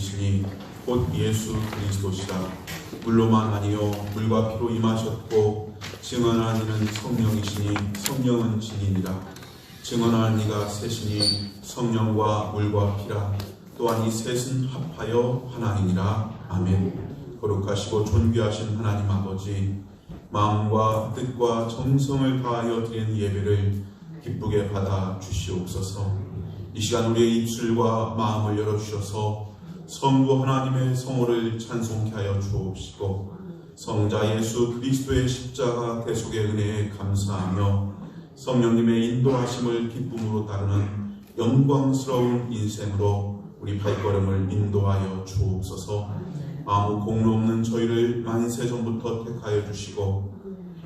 이시니 곧 예수 그리스도시라. 물로만 아니요 물과 피로 임하셨고 증언한 이는 성령이시니 성령은 진리니라. 증언한 이가 셋이니 성령과 물과 피라. 또한 이 셋은 합하여 하나이니라. 아멘. 거룩하시고 존귀하신 하나님 아버지, 마음과 뜻과 정성을 다하여 드리는 예배를 기쁘게 받아 주시옵소서. 이 시간 우리의 입술과 마음을 열어주셔서 성부 하나님의 성호를 찬송케 하여 주옵시고, 성자 예수 그리스도의 십자가 대속의 은혜에 감사하며 성령님의 인도하심을 기쁨으로 따르는 영광스러운 인생으로 우리 발걸음을 인도하여 주옵소서. 아무 공로 없는 저희를 만세전부터 택하여 주시고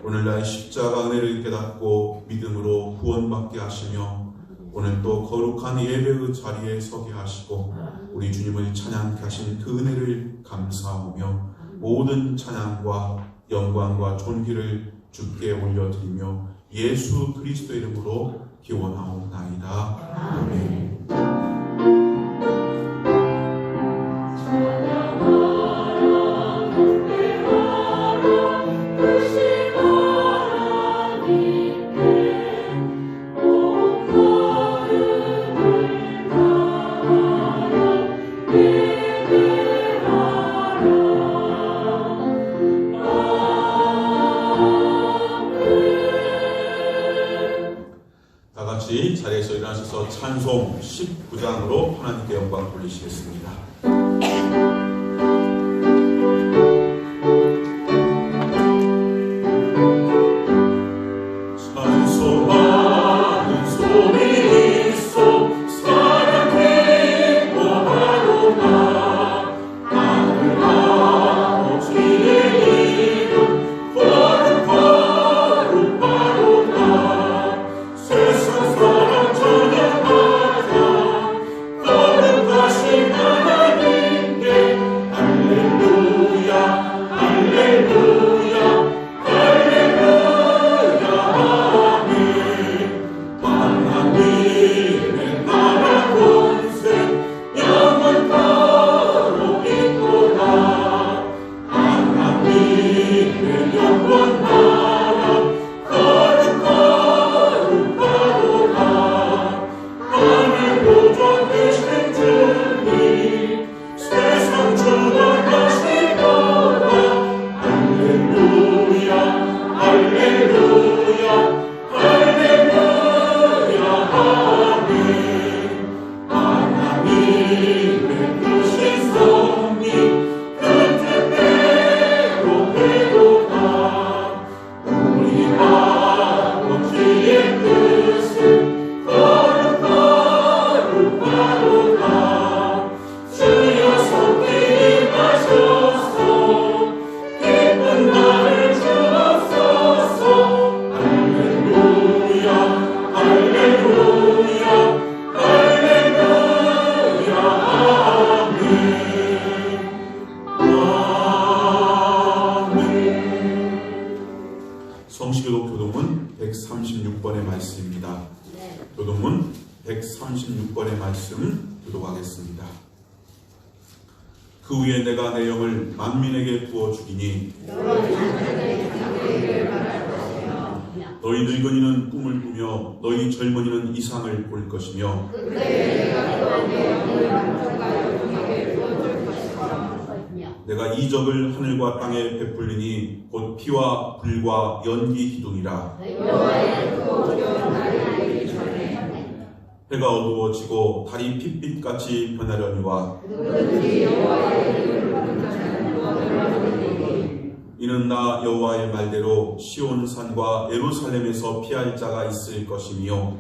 오늘날 십자가 은혜를 깨닫고 믿음으로 구원받게 하시며 오늘 또 거룩한 예배의 자리에 서게 하시고 우리 주님을 찬양케 하신 그 은혜를 감사하며 모든 찬양과 영광과 존귀를 주께 올려드리며 예수 그리스도 이름으로 기원하옵나이다. 아멘. 자리에서 일어나셔서 찬송 19장으로 하나님께 영광 돌리시겠습니다. 성시교독 교동문 136번의 말씀입니다. 교동문 136번의 말씀 교독하겠습니다. 그 후에 내가 내 영을 만민에게 부어주리니 너희 늙은이는 꿈을 꾸며 너희 젊은이는 이상을 볼 것이며 내가 이적을 하늘과 땅에 베풀리니 곧 피와 불과 연기 기둥이라. 해가 어두워지고 달이 핏빛같이 변하려니와 이는 나 여호와의 말대로 시온산과 예루살렘에서 피할 자가 있을 것이며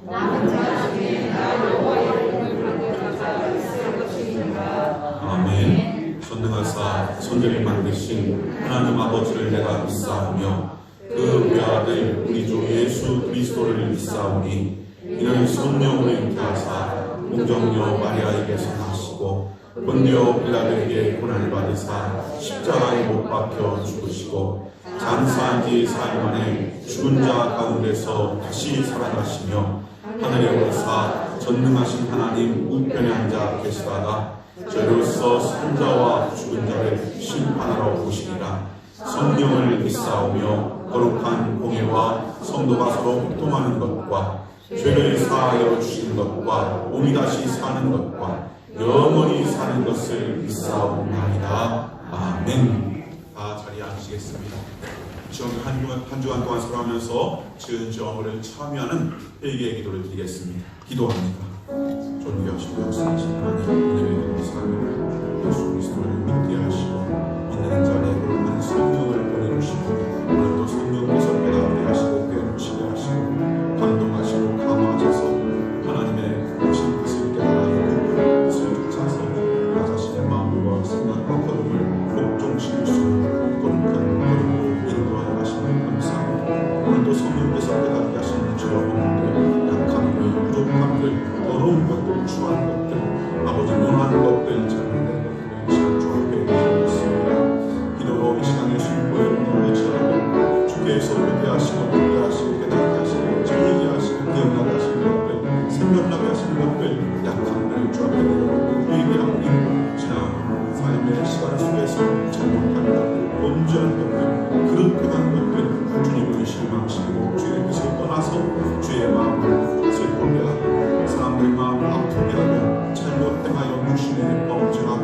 아멘. 전능하사 천지를 만드신 하나님 아버지를 내가 믿사오며 그 외아들 우리 주 예수 그리스도를 믿사오니 이는 성령으로 잉태하사 공정녀 마리아에게서 나시고 본디오 빌라도에게 고난을 받으사 십자가에 못 박혀 죽으시고 장사한 지 4일 만에 죽은 자 가운데서 다시 살아나시며 하늘에 오르사 전능하신 하나님 우편에 앉아 계시다가 저로서 산자와 죽은 자를 심판하러 오시리라. 성령을 믿사오며 거룩한 공예와 성도가 서로 호통하는 것과 죄를 사하여 주시는 것과 몸이 다시 사는 것과 영원히 사는 것을 믿사옵나이다. 아멘. 자리에 앉으시겠습니다. 한 주간 동안 살아가면서 지은 죄를 참여하는 회개의 기도를 드리겠습니다. 기도합니다. 존귀하시고 역사하신 하나님, 은혜의 감사합니다. 예수 그리스도를 믿게 하시고 믿는 자에게 거룩한 성령을 보내주시고 오늘도 성령께서 깨닫게 하시고 깨우치게 하시고 감동하시고 감화하셔서 하나님의 오신 뜻을 깨달아 그 뜻을 찾아서 나 자신의 마음과 생각과 걸음을 복종시킬 수 있는 거룩한 걸음으로 인도하여 하시는 감사합니다. 오늘도 성령께서 깨닫게 하시는 죄와 없는데 약함들, 부족함들, 더러운 것들, 추한 것들, 아버지 원하는 것들, 잘못된 것들 시간 주 앞에 드리겠습니다. 기도로 이 시간에 신부의 운동을 취하고 주께서 듣게 하시고 듣게 하시고 깨닫게 하시고 정의게 하시고 기억나게 하시는 것들, 생각나게 하시는 것들, 약함들 주 앞에 드리고 회개하오니 지난 삶의 시간 속에서 잘못한 것들, 범죄한 것들, 그릇되한 것들 주님을 실망시키고 주의 뜻을 떠나서 주의 마음을 슬프게 하고 사람들 마음을 아프게 하고 잘못 행하여 무신의 범죄하고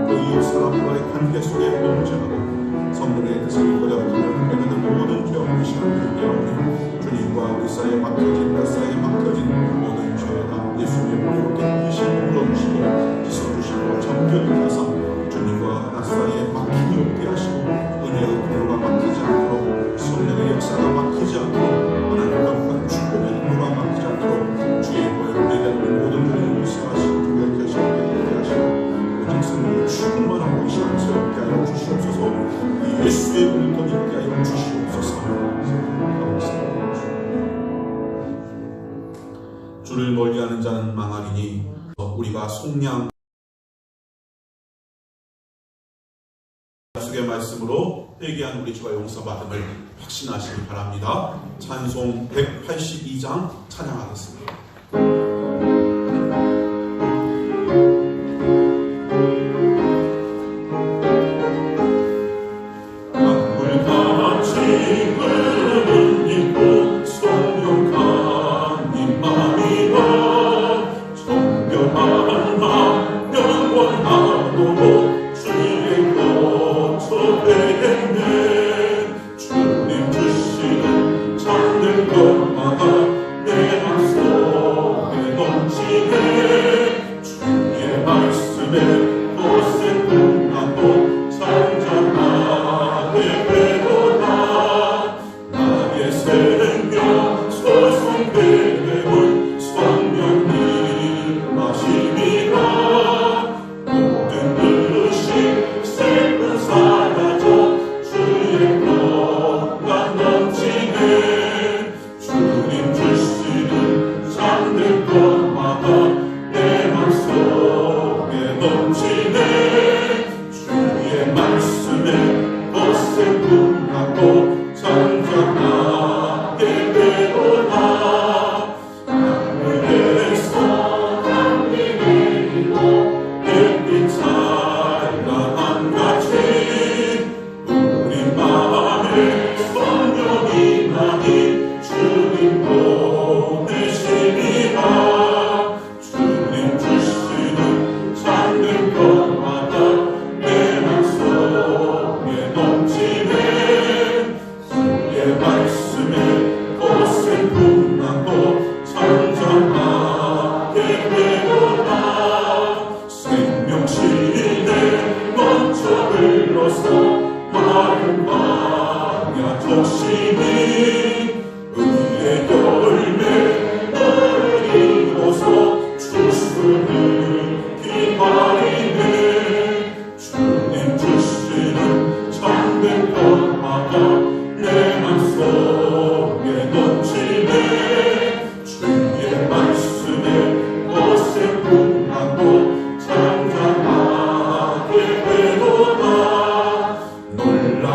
또 이웃 사람과의 관계 속에 범죄하고 성령의 뜻을 거역하며 내면은 모든 죄악의 시간을 얘기하오니 주님과 우리 사이에 막혀진 나 사이에 막혀진 모든 죄가 예수님의 몸으로 깨끗이 물어주시고 씻어주시고 정결케 하사 주님과 나 사이에 막힘이 없게 하시고 은혜의 도로가 막히지 않도록 성령의 역사가 막히지 않도록 하나님 거룩한 축복의 인도가 막히지 않도록 주의 보혈을 얘기하는 모든 분을 용서하시고 정결케 하시고 깨끗게 하시고 오직 성령을 충만하고 이 시간 새롭게 하여 주시옵소서. 예수의 은을 더 있게 하여 주시옵소서. 주를 멀리하는 자는 망하리니 우리가 속량 약속의 말씀으로 회개한 우리 죄가 용서받음을 확신하시기 바랍니다. 찬송 182장 찬양하겠습니다.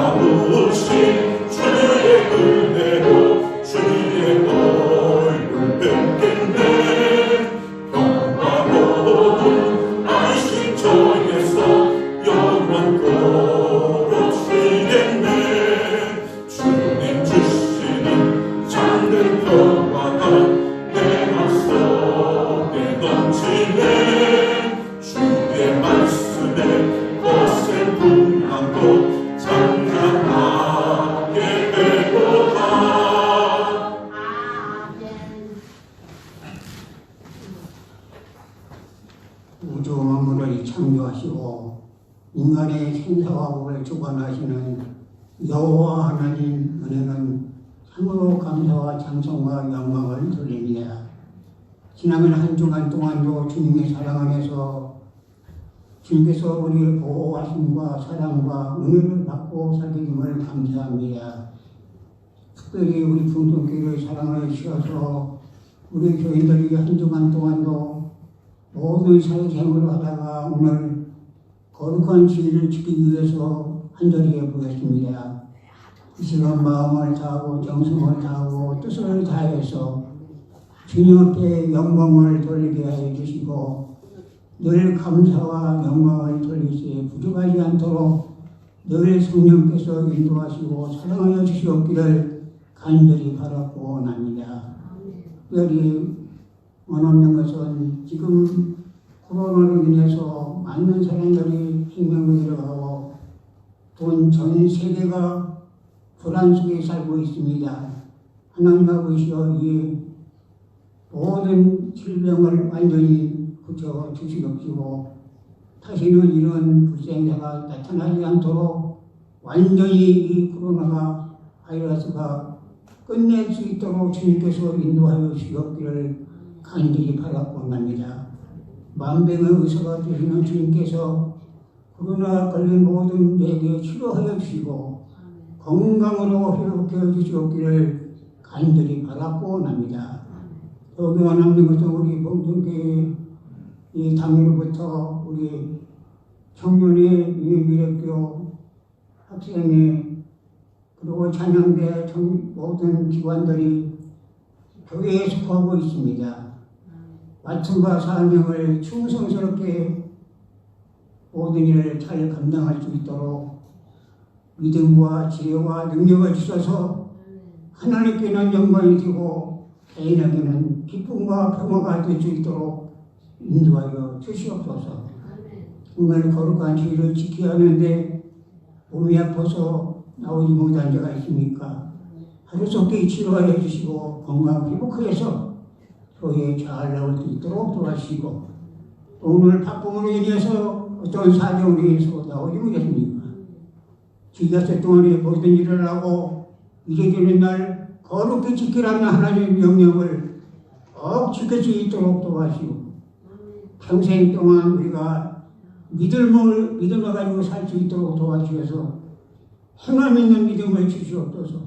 놀라우신 주의 인간의 생사화복을 주관하시는 여호와 하나님 은혜는 참으로 감사와 찬송과 영광을 돌립니다. 지난 한 주간 동안도 주님의 사랑 안에서 주님께서 우리의 보호하심과 사랑과 은혜를 받고 살게 됨을 감사합니다. 특별히 우리 풍성교회의 사랑을 주셔서 우리 교인들이 한 주간 동안도 모든 사회생활을 하다가 오늘 거룩한 주일을 지키기 위해서 한절기에 보겠습니다. 이 시간 마음을 다하고 정성을 다하고 뜻을 다해서 주님 앞에 영광을 돌리게 하여 주시고 늘 감사와 영광을 돌리시에 부족하지 않도록 늘 성령께서 인도하시고 사랑하여 주시옵기를 간절히 바라고 원합니다. 특별히 원하는 것은 지금 코로나로 인해서 많은 사람들이 생명을 잃어가고 전 세계가 불안 속에 살고 있습니다. 하나님 아버지여 이 모든 질병을 완전히 고쳐 주시옵시고 다시는 이런 불생사가 나타나지 않도록 완전히 이 코로나가 바이러스가 끝낼 수 있도록 주님께서 인도하여 주시옵기를 간절히 바라고 원합니다. 만병의 의사가 되시는 주님께서 코로나 걸린 모든 자에게 치료하여 주시고 건강으로 회복해 주시옵기를 간절히 바라고 원합니다. 여기 원하는 것은 우리 봉성교회 이 당일부터 우리 청년회, 미래교 학생회 그리고 찬양대 모든 기관들이 교회에 속하고 있습니다. 맡은 바 사명을 충성스럽게 모든 일을 잘 감당할 수 있도록 믿음과 지혜와 능력을 주셔서 하나님께는 영광이 되고 개인에게는 기쁨과 평화가 될 수 있도록 인도하여 주시옵소서. 오늘 거룩한 주일을 지켜야 하는데 몸이 아파서 나오지 못한 자가 있습니까? 하루속히 치료하여 주시고 건강 회복해서 교회에 잘 나올 수 있도록 도와주시고 오늘 바쁨으로 인해서 어떤 사정으로 인해서 나오지 못했습니까? 지자체 동안에 모든 일을 하고 이제 되는 날 거룩히 지키라는 하나님의 명령을 꼭 지킬 수 있도록 도와주시고 평생 동안 우리가 믿음을 가지고 살 수 있도록 도와주셔서 행함 있는 믿음을 주시옵소서.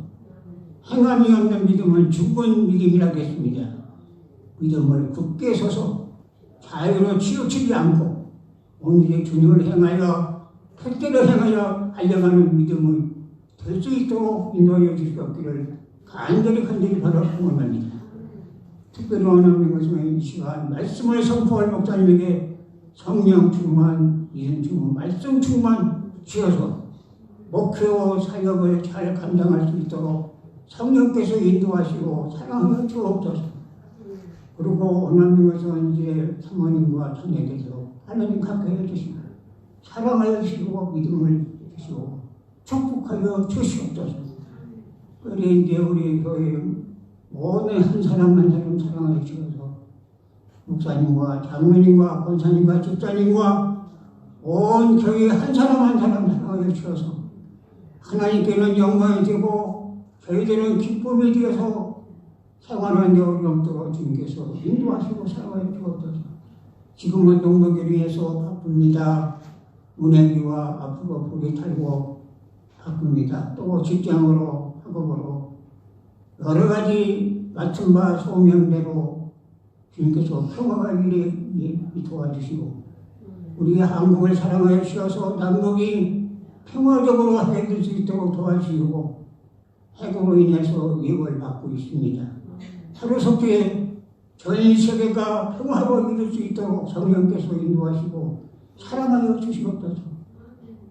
행함이 없는 믿음은 죽은 믿음이라겠습니다. 믿음을 굳게 서서 자유로 치우치지 않고 오늘의 주님을 행하여 뜻대로 행하여 달려가는 믿음을 될 수 있도록 인도하여 주시옵기를 간절히 바라고 원합니다. 특별히 원하는 것은 이 시간 말씀을 선포할 목사님에게 성령 충만, 믿음 충만, 말씀 충만 주셔서 목표 사역을 잘 감당할 수 있도록 성령께서 인도하시고 사랑하여 주옵소서. 그리고 원하는 것은 이제 사모님과 자녀께서 하나님 가까이 해주시고 사랑하여 주시고 믿음을 주시고 축복하여 주시옵소서. 그래 이제 우리 교회 모든 한 사람 한 사람 사랑하여 주셔서 목사님과 장로님과 권사님과 집사님과 온 교회 한 사람 한 사람 사랑하여 주셔서 하나님께는 영광이 되고 저희들은 기쁨이 되어서 생활하는 데 어렵도록 주님께서 인도하시고 사랑하여 주옵소서. 지금은 농목을 위해서 바쁩니다. 운행기와 앞으로 불이 탈고 바쁩니다. 또 직장으로 학업으로 여러 가지 맡은 바 소명대로 주님께서 평화가 이리 도와주시고 우리 한국을 사랑하여 주셔서 남북이 평화적으로 해줄 수 있도록 도와주시고 핵으로 인해서 위협을 받고 있습니다. 하루속히 전 세계가 평화로 이룰 수 있도록 성령께서 인도하시고 사랑하여 주시옵소서.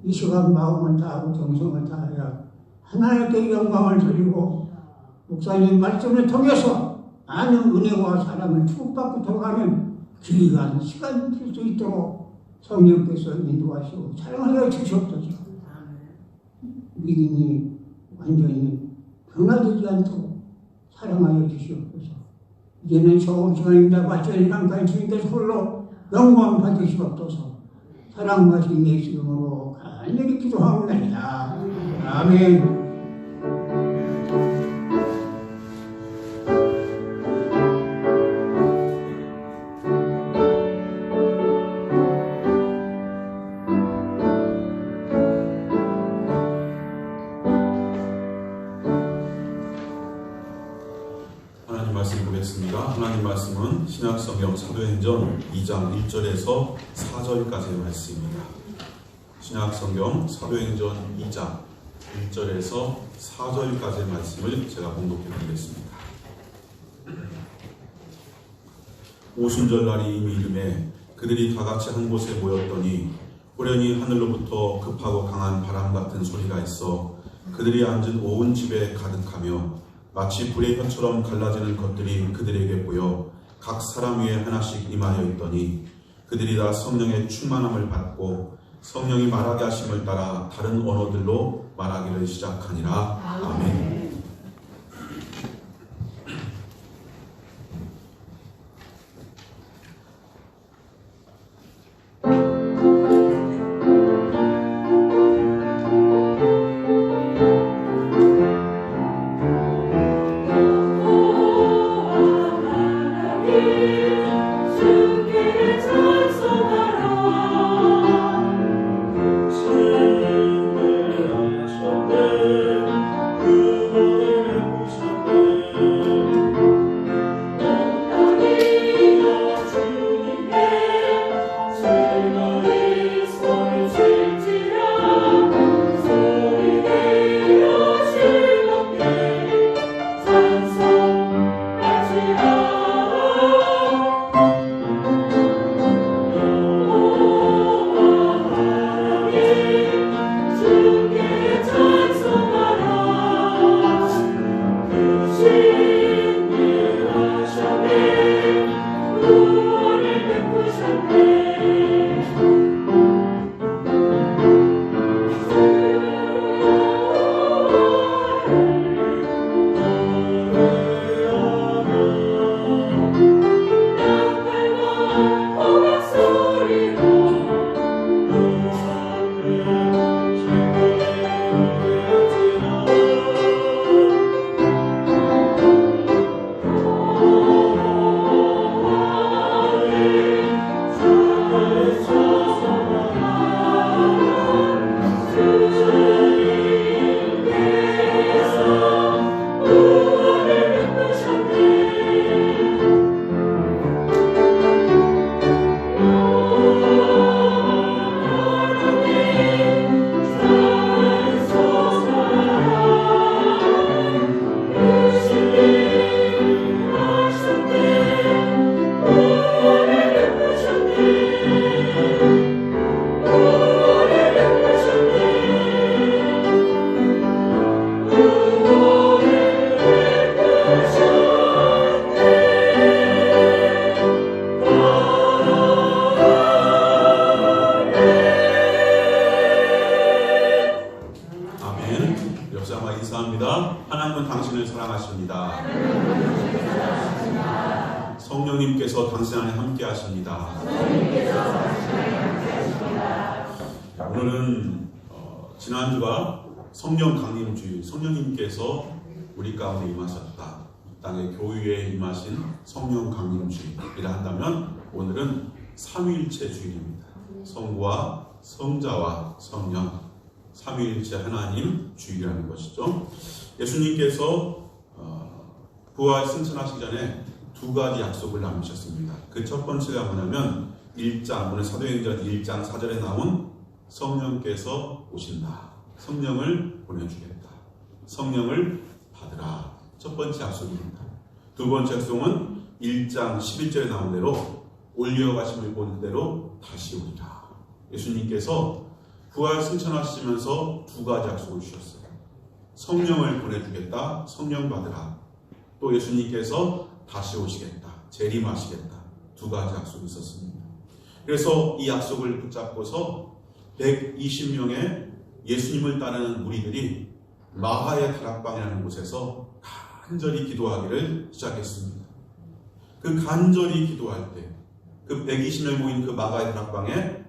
이 시간 마음을 다하고 정성을 다하여 하나님께 영광을 드리고 목사님 말씀을 통해서 많은 은혜와 사랑을 축복받고 돌아가는 귀한 시간 될 수 있도록 성령께서 인도하시고 사랑하여 주시옵소서. 믿음이 완전히 변화되지 않도록 사랑하여 주시옵소서. 이제는 좋은 시간입니다. 마치 시간까지 주님께서 홀로 영광 받으시옵소서. 사랑하신 예수 이름으로 간절히 기도하옵나이다. 아멘. 하나님 말씀 보겠습니다. 하나님 말씀은 신약성경 사도행전 2장 1절에서 4절까지의 말씀입니다. 신약성경 사도행전 2장 1절에서 4절까지의 말씀을 제가 봉독해 드리겠습니다. 오순절날이 이미 이름에 그들이 다 같이 한 곳에 모였더니 호련히 하늘로부터 급하고 강한 바람 같은 소리가 있어 그들이 앉은 온 집에 가득하며 마치 불의 혀처럼 갈라지는 것들이 그들에게 보여 각 사람 위에 하나씩 임하여 있더니 그들이 다 성령의 충만함을 받고 성령이 말하게 하심을 따라 다른 언어들로 말하기를 시작하니라. 아멘. 하나님은 당신을 사랑하십니다. 성령님께서 당신 안에 함께 하십니다. 오늘은 지난주가 성령 강림주일, 성령님께서 우리 가운데 임하셨다. 이 땅의 교회에 임하신 성령 강림주일이라 한다면 오늘은 삼위일체 주일입니다. 성부와 성자와 성령, 삼위일체 하나님 주일이라는 것이죠. 예수님께서 부활 승천하시기 전에 두 가지 약속을 남기셨습니다. 그 첫 번째가 뭐냐면 1장, 오늘 사도행전 1장 4절에 나온 성령께서 오신다. 성령을 보내주겠다. 성령을 받으라. 첫 번째 약속입니다. 두 번째 약속은 1장 11절에 나온 대로 올려가심을 본 대로 다시 오리라. 예수님께서 부활 승천하시면서 두 가지 약속을 주셨어요. 성령을 보내주겠다. 성령 받으라. 또 예수님께서 다시 오시겠다. 재림하시겠다. 두 가지 약속이 있었습니다. 그래서 이 약속을 붙잡고서 120명의 예수님을 따르는 무리들이 마가의 다락방이라는 곳에서 간절히 기도하기를 시작했습니다. 그 간절히 기도할 때 그 120명 모인 그 마가의 다락방에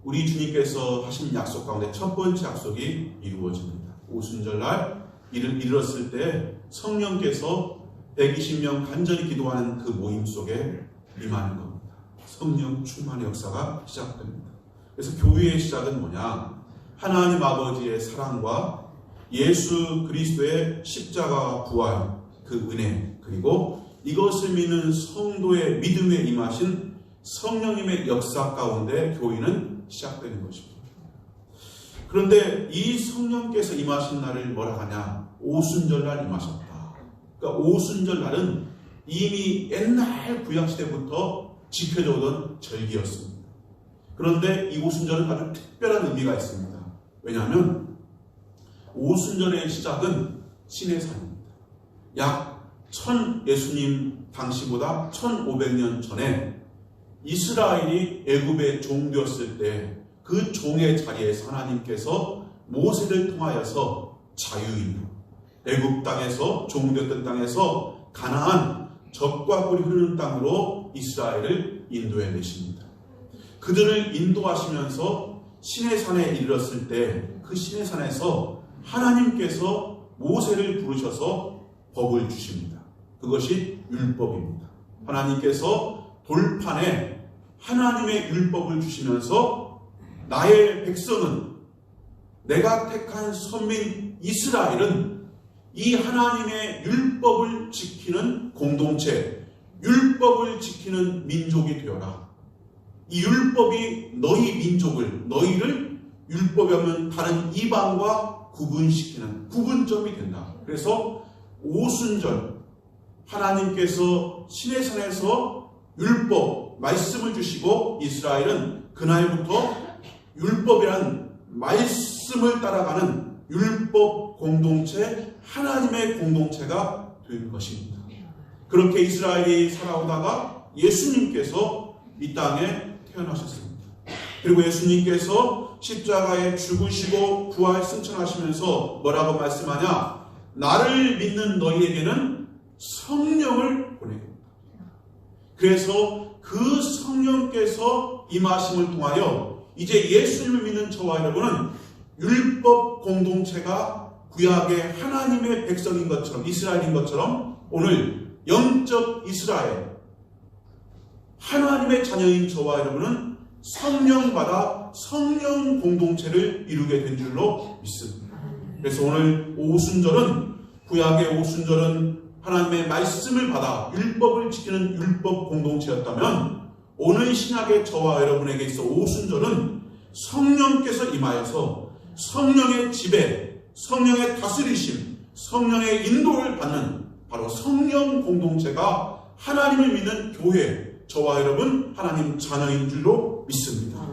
우리 주님께서 하신 약속 가운데 첫 번째 약속이 이루어집니다. 오순절날 이르렀을 때 성령께서 120명 간절히 기도하는 그 모임 속에 임하는 겁니다. 성령 충만의 역사가 시작됩니다. 그래서 교회의 시작은 뭐냐? 하나님 아버지의 사랑과 예수 그리스도의 십자가 부활, 그 은혜, 그리고 이것을 믿는 성도의 믿음에 임하신 성령님의 역사 가운데 교회는 시작되는 것입니다. 그런데 이 성령께서 임하신 날을 뭐라 하냐? 오순절날 임하셨다. 그러니까 오순절날은 이미 옛날 구약시대부터 지켜져 오던 절기였습니다. 그런데 이 오순절은 아주 특별한 의미가 있습니다. 왜냐하면 오순절의 시작은 시내산입니다. 약 예수님 당시보다 1500년 전에 이스라엘이 애굽의 종되었을 때 그 종의 자리에서 하나님께서 모세를 통하여서 자유인도 애굽 땅에서 종되었던 땅에서 가나안 젖과 꿀이 흐르는 땅으로 이스라엘을 인도해 내십니다. 그들을 인도하시면서 시내산에 이르렀을 때 그 시내산에서 하나님께서 모세를 부르셔서 법을 주십니다. 그것이 율법입니다. 하나님께서 돌판에 하나님의 율법을 주시면서 나의 백성은, 내가 택한 선민 이스라엘은 이 하나님의 율법을 지키는 공동체, 율법을 지키는 민족이 되어라. 이 율법이 너희 민족을, 너희를 율법이 없는 다른 이방과 구분시키는 구분점이 된다. 그래서 오순절 하나님께서 시내산에서 율법, 말씀을 주시고 이스라엘은 그날부터 율법이란 말씀을 따라가는 율법 공동체, 하나님의 공동체가 된 것입니다. 그렇게 이스라엘이 살아오다가 예수님께서 이 땅에 태어나셨습니다. 그리고 예수님께서 십자가에 죽으시고 부활 승천하시면서 뭐라고 말씀하냐? 나를 믿는 너희에게는 성령을 보내겠다. 그래서 그 성령께서 임하심을 통하여 이제 예수님을 믿는 저와 여러분은 율법 공동체가 구약의 하나님의 백성인 것처럼, 이스라엘인 것처럼 오늘 영적 이스라엘, 하나님의 자녀인 저와 여러분은 성령 받아 성령 공동체를 이루게 된 줄로 믿습니다. 그래서 오늘 오순절은, 구약의 오순절은 하나님의 말씀을 받아 율법을 지키는 율법 공동체였다면 오늘 신약의 저와 여러분에게 있어 오순절은 성령께서 임하여서 성령의 지배, 성령의 다스리심, 성령의 인도를 받는 바로 성령 공동체가 하나님을 믿는 교회, 저와 여러분 하나님 자녀인 줄로 믿습니다.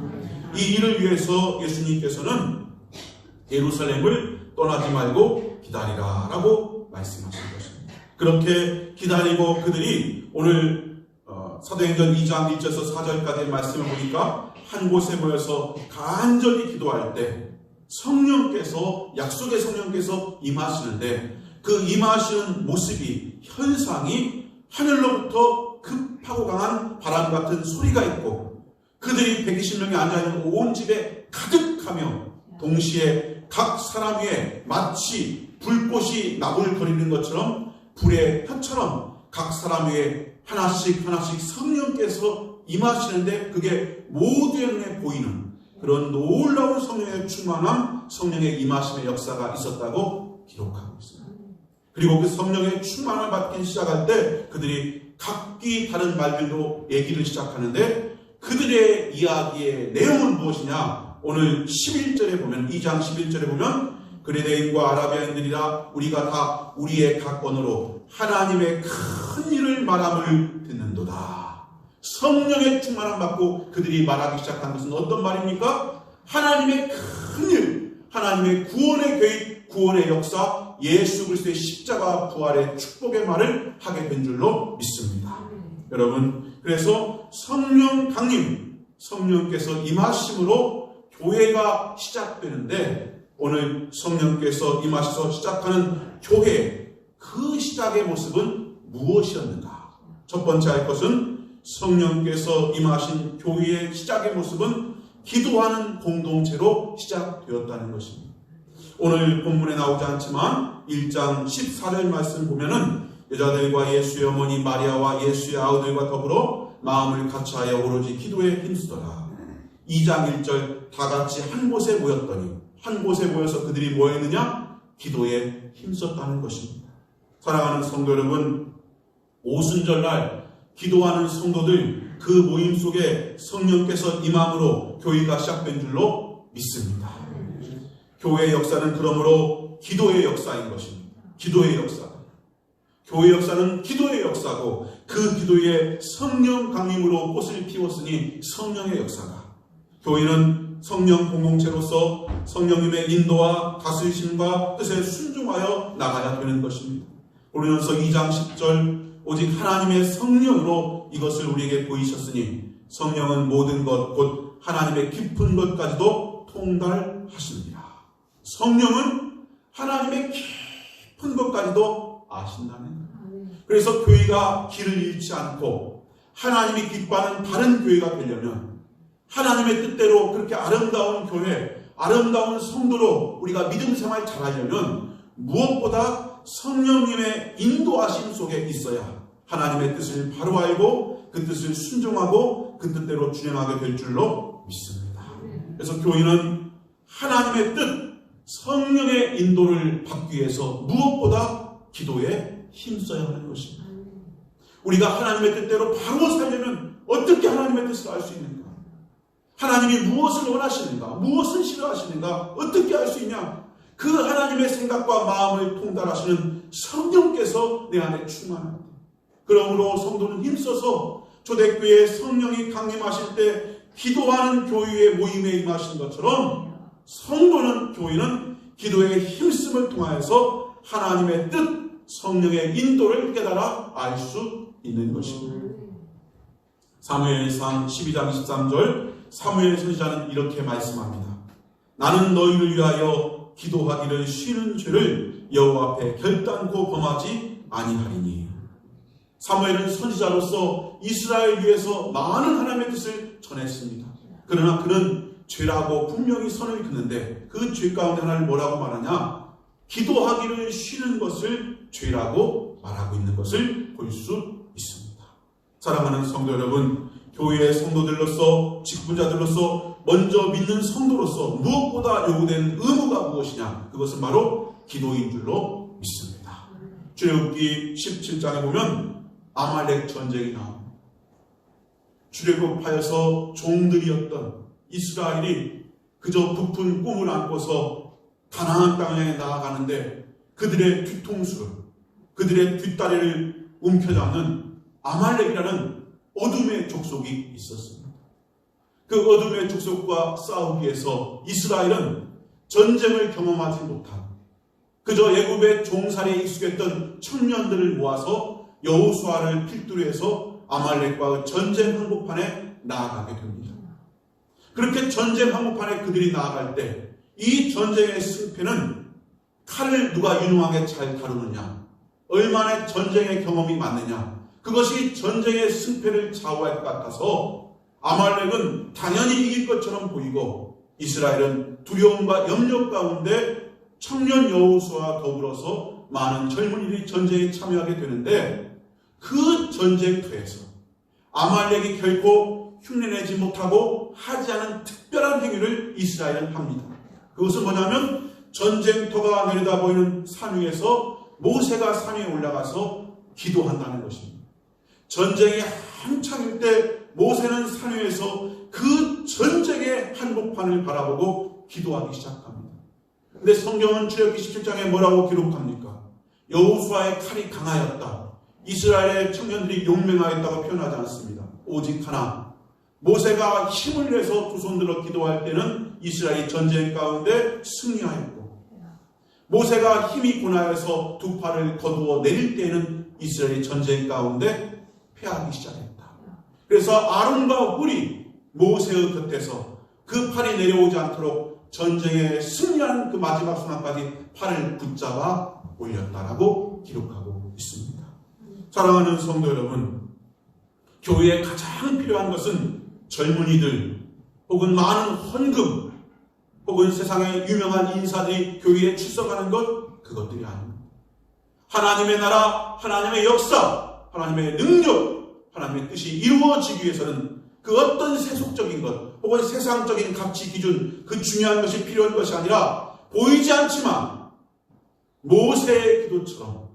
이 일을 위해서 예수님께서는 예루살렘을 떠나지 말고 기다리라 라고 말씀하신 것입니다. 그렇게 기다리고 그들이 오늘 사도행전 2장 1절에서 4절까지의 말씀을 보니까 한 곳에 모여서 간절히 기도할 때 성령께서, 약속의 성령께서 임하시는데 그 임하시는 모습이, 현상이 하늘로부터 급하고 강한 바람 같은 소리가 있고 그들이 120명이 앉아있는 온 집에 가득하며 동시에 각 사람 위에 마치 불꽃이 나불거리는 것처럼 불의 혀처럼 각 사람 위에 하나씩 하나씩 성령께서 임하시는데 그게 모두의 눈에 보이는 그런 놀라운 성령의 충만함, 성령의 임하심의 역사가 있었다고 기록하고 있습니다. 그리고 그 성령의 충만을 받기 시작할 때 그들이 각기 다른 말들로 얘기를 시작하는데 그들의 이야기의 내용은 무엇이냐? 오늘 11절에 보면, 2장 11절에 보면 그레데인과 아라비아인들이라 우리가 다 우리의 각 언어로 하나님의 큰 일을 말함을 듣는도다. 성령의 충만함 받고 그들이 말하기 시작한 것은 어떤 말입니까? 하나님의 큰 일, 하나님의 구원의 계획, 구원의 역사, 예수 그리스도의 십자가 부활의 축복의 말을 하게 된 줄로 믿습니다. 여러분, 그래서 성령 강림, 성령께서 임하심으로 교회가 시작되는데 오늘 성령께서 임하셔서 시작하는 교회, 그 시작의 모습은 무엇이었는가? 첫 번째 할 것은 성령께서 임하신 교회의 시작의 모습은 기도하는 공동체로 시작되었다는 것입니다. 오늘 본문에 나오지 않지만 1장 14절 말씀 보면은 여자들과 예수의 어머니 마리아와 예수의 아우들과 더불어 마음을 같이하여 오로지 기도에 힘쓰더라. 2장 1절 다 같이 한 곳에 모였더니, 한 곳에 모여서 그들이 뭐 했느냐? 기도에 힘썼다는 것입니다. 사랑하는 성도 여러분, 오순절날 기도하는 성도들, 그 모임 속에 성령께서 임함으로 교회가 시작된 줄로 믿습니다. 교회의 역사는 그러므로 기도의 역사인 것입니다. 기도의 역사. 교회 역사는 기도의 역사고, 그 기도에 성령 강림으로 꽃을 피웠으니 성령의 역사다. 교회는 성령 공동체로서 성령님의 인도와 다스리심과 뜻에 순종하여 나가야 되는 것입니다. 고린도서 2장 10절 오직 하나님의 성령으로 이것을 우리에게 보이셨으니 성령은 모든 것 곧 하나님의 깊은 것까지도 통달하십니다. 성령은 하나님의 깊은 것까지도 아신다는 거예요. 그래서 교회가 길을 잃지 않고 하나님이 기뻐하는 바른 교회가 되려면, 하나님의 뜻대로 그렇게 아름다운 교회, 아름다운 성도로 우리가 믿음 생활 잘하려면 무엇보다 성령님의 인도하심 속에 있어야 하나님의 뜻을 바로 알고 그 뜻을 순종하고 그 뜻대로 준행하게 될 줄로 믿습니다. 그래서 교회는 하나님의 뜻, 성령의 인도를 받기 위해서 무엇보다 기도에 힘써야 하는 것입니다. 우리가 하나님의 뜻대로 바로 살려면 어떻게 하나님의 뜻을 알 수 있는가? 하나님이 무엇을 원하시는가? 무엇을 싫어하시는가? 어떻게 알 수 있냐? 그 하나님의 생각과 마음을 통달하시는 성령께서 내 안에 충만합니다. 그러므로 성도는 힘써서 초대교회에 성령이 강림하실 때 기도하는 교회의 모임에 임하신 것처럼 성도는, 교회는 기도의 힘씀을 통하여서 하나님의 뜻, 성령의 인도를 깨달아 알 수 있는 것입니다. 사무엘상 12장 23절 사무엘 선지자는 이렇게 말씀합니다. 나는 너희를 위하여 기도하기를 쉬는 죄를 여호와 앞에 결단코 범하지 아니하리니. 사무엘은 선지자로서 이스라엘 위해서 많은 하나님의 뜻을 전했습니다. 그러나 그는 죄라고 분명히 선을 긋는데 그 죄 가운데 하나를 뭐라고 말하냐? 기도하기를 쉬는 것을 죄라고 말하고 있는 것을 볼 수 있습니다. 사랑하는 성도 여러분, 교회의 성도들로서, 직분자들로서, 먼저 믿는 성도로서 무엇보다 요구되는 의무가 무엇이냐? 그것은 바로 기도인 줄로 믿습니다. 출애굽기 17장에 보면 아말렉 전쟁이 나옵니다. 출애굽하여서 종들이었던 이스라엘이 그저 부푼 꿈을 안고서 가나안 땅에 나아가는데 그들의 뒤통수를, 그들의 뒷다리를 움켜잡는 아말렉이라는 어둠의 족속이 있었습니다. 그 어둠의 족속과 싸우기 위해서 이스라엘은 전쟁을 경험하지 못한, 그저 애굽의 종살이에 익숙했던 청년들을 모아서 여호수아를 필두로 해서 아말렉과의 전쟁 항복판에 나아가게 됩니다. 그렇게 전쟁 항복판에 그들이 나아갈 때 이 전쟁의 승패는 칼을 누가 유능하게 잘 다루느냐, 얼마나 전쟁의 경험이 많느냐, 그것이 전쟁의 승패를 좌우할 것 같아서 아말렉은 당연히 이길 것처럼 보이고 이스라엘은 두려움과 염려 가운데 청년 여호수아와 더불어서 많은 젊은이들이 전쟁에 참여하게 되는데, 그 전쟁터에서 아말렉이 결코 흉내내지 못하고 하지 않은 특별한 행위를 이스라엘은 합니다. 그것은 뭐냐면 전쟁터가 내려다보이는 산 위에서 모세가 산 위에 올라가서 기도한다는 것입니다. 전쟁이 한창일 때 모세는 산 위에서 그 전쟁의 한복판을 바라보고 기도하기 시작합니다. 근데 성경은 출애굽기 17장에 뭐라고 기록합니까? 여호수아의 칼이 강하였다, 이스라엘의 청년들이 용맹하였다고 표현하지 않습니다. 오직 하나, 모세가 힘을 내서 두 손 들어 기도할 때는 이스라엘이 전쟁 가운데 승리하였고, 모세가 힘이 고나여서 두 팔을 거두어 내릴 때에는 이스라엘이 전쟁 가운데 패하기 시작했다. 그래서 아론과 훌이 모세의 곁에서 그 팔이 내려오지 않도록 전쟁에 승리하는 그 마지막 순간까지 팔을 붙잡아 올렸다라고 기록하고 있습니다. 사랑하는 성도 여러분, 교회에 가장 필요한 것은 젊은이들 혹은 많은 헌금, 혹은 세상의 유명한 인사들이 교회에 출석하는 것, 그것들이 아닙니다. 하나님의 나라, 하나님의 역사, 하나님의 능력, 하나님의 뜻이 이루어지기 위해서는 그 어떤 세속적인 것 혹은 세상적인 가치 기준, 그 중요한 것이 필요한 것이 아니라 보이지 않지만 모세의 기도처럼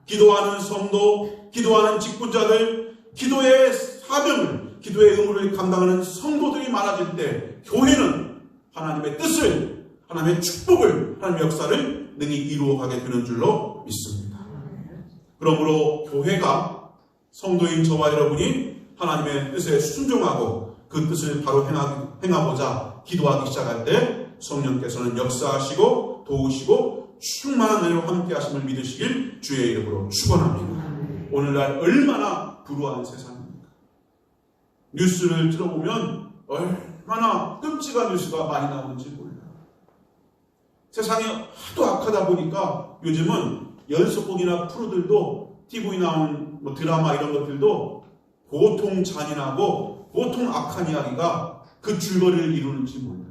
기도하는 성도, 기도하는 직분자들, 기도의 사명을, 기도의 의무를 감당하는 성도들이 많아질 때 교회는 하나님의 뜻을, 하나님의 축복을, 하나님의 역사를 능히 이루어가게 되는 줄로 믿습니다. 그러므로 교회가, 성도인 저와 여러분이 하나님의 뜻에 순종하고 그 뜻을 바로 행하고자 기도하기 시작할 때 성령께서는 역사하시고 도우시고 충만한 은혜로 함께 하심을 믿으시길 주의 이름으로 축원합니다. 오늘날 얼마나 불우한 세상입니까? 뉴스를 들어보면 얼마나 끔찍한 뉴스가 많이 나오는지 몰라요. 세상이 하도 악하다 보니까 요즘은 연속극이나 프로들도 TV에 나온 드라마 이런 것들도 보통 잔인하고 보통 악한 이야기가 그 줄거리를 이루는지 몰라요.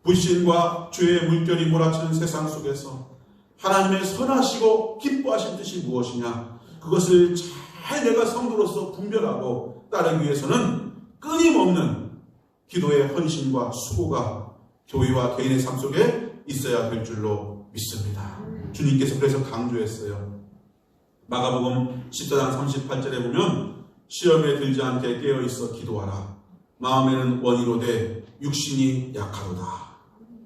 불신과 죄의 물결이 몰아치는 세상 속에서 하나님의 선하시고 기뻐하신 뜻이 무엇이냐, 그것을 잘 내가 성도로서 분별하고 따르기 위해서는 끊임없는 기도의 헌신과 수고가 교회와 개인의 삶 속에 있어야 될 줄로 믿습니다. 주님께서 그래서 강조했어요. 마가복음 14장 38절에 보면 시험에 들지 않게 깨어있어 기도하라. 마음에는 원이로되 육신이 약하도다.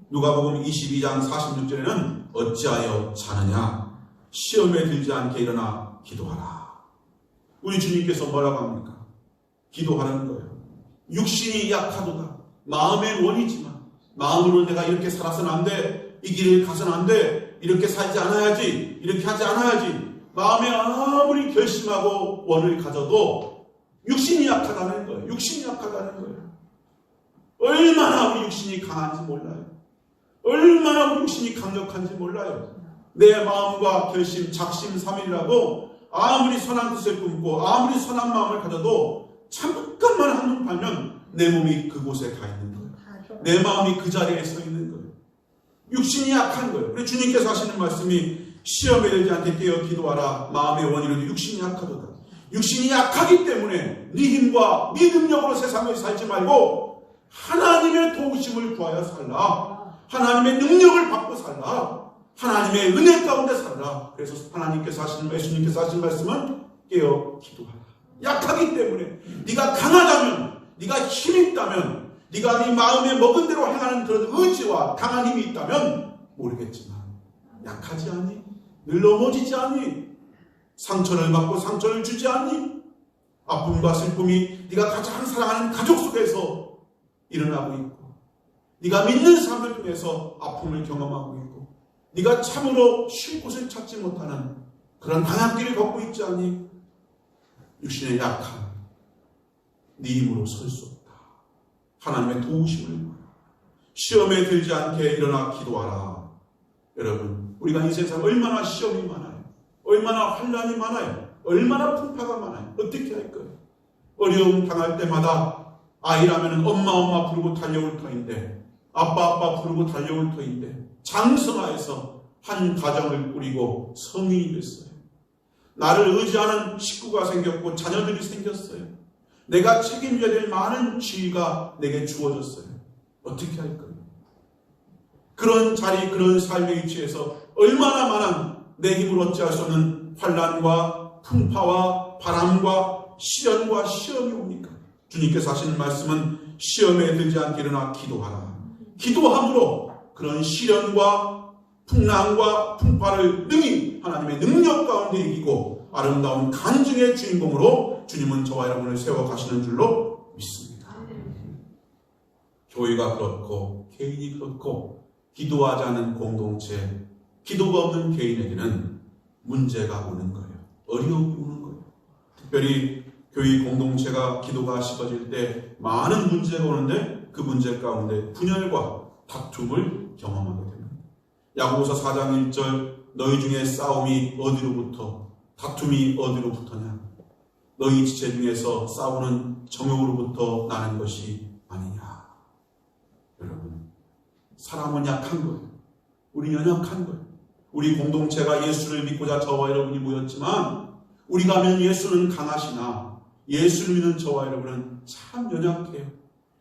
누가복음 22장 46절에는 어찌하여 자느냐. 시험에 들지 않게 일어나 기도하라. 우리 주님께서 뭐라고 합니까? 기도하라는 거예요. 육신이 약하도다. 마음의 원이지만 마음으로 내가 이렇게 살아서는 안 돼. 이 길을 가서는 안 돼. 이렇게 살지 않아야지. 이렇게 하지 않아야지. 마음에 아무리 결심하고 원을 가져도 육신이 약하다는 거예요. 육신이 약하다는 거예요. 얼마나 우리 육신이 강한지 몰라요. 얼마나 우리 육신이 강력한지 몰라요. 내 마음과 결심, 작심삼일이라고 아무리 선한 뜻을 품고 아무리 선한 마음을 가져도 잠깐만 한눈 팔면 내 몸이 그곳에 가 있는 거예요. 내 마음이 그 자리에 서 있는 거예요. 육신이 약한 거예요. 그래서 주님께서 하시는 말씀이 시험에 들지 않게 깨어 기도하라. 마음의 원이로도 육신이 약하도다. 육신이 약하기 때문에 네 힘과 네 능력으로 세상을 살지 말고 하나님의 도우심을 구하여 살라. 하나님의 능력을 받고 살라. 하나님의 은혜 가운데 살라. 그래서 하나님께서 하시는, 예수님께서 하시는 말씀은 깨어 기도하라. 약하기 때문에 네가 강하다면, 네가 힘이 있다면, 네가 네 마음에 먹은 대로 행하는 그런 의지와 강한 힘이 있다면 모르겠지만 약하지 않니? 늘 넘어지지 않니? 상처를 받고 상처를 주지 않니? 아픔과 슬픔이 네가 가장 사랑하는 가족 속에서 일어나고 있고, 네가 믿는 사람들 중에서 아픔을 경험하고 있고, 네가 참으로 쉴 곳을 찾지 못하는 그런 방향길을 걷고 있지 않니? 육신의 약함, 네 힘으로 설 수 없다. 하나님의 도우심을 시험에 들지 않게 일어나 기도하라. 여러분, 우리가 이 세상 얼마나 시험이 많아요. 얼마나 환난이 많아요. 얼마나 풍파가 많아요. 어떻게 할 거예요? 어려움 당할 때마다 아이라면 엄마 부르고 달려올 터인데, 아빠 부르고 달려올 터인데 장성하여서 한 가정을 꾸리고 성인이 됐어요. 나를 의지하는 식구가 생겼고 자녀들이 생겼어요. 내가 책임져야 될 많은 지위가 내게 주어졌어요. 어떻게 할 거예요? 그런 자리, 그런 삶의 위치에서 얼마나 많은 내 힘을 어찌할 수 없는 환난과 풍파와 바람과 시련과 시험이 옵니까? 주님께서 하시는 말씀은 시험에 들지 않게 일어나 기도하라. 기도함으로 그런 시련과 풍랑과 풍파를 능히 하나님의 능력 가운데 이기고 아름다운 간증의 주인공으로 주님은 저와 여러분을 세워가시는 줄로 믿습니다. 교회가 그렇고 개인이 그렇고 기도하지 않은 공동체, 기도가 없는 개인에게는 문제가 오는 거예요. 어려움이 오는 거예요. 특별히 교회 공동체가 기도가 식어질 때 많은 문제가 오는데 그 문제 가운데 분열과 다툼을 경험하게 됩니다. 야고보서 4장 1절 너희 중에 싸움이 어디로부터, 다툼이 어디로부터냐? 너희 지체 중에서 싸우는 정욕으로부터 나는 것이 아니냐. 여러분, 사람은 약한 거예요. 우리 연약한 거예요. 우리 공동체가 예수를 믿고자 저와 여러분이 모였지만 우리가 아는 예수는 강하시나 예수를 믿는 저와 여러분은 참 연약해요.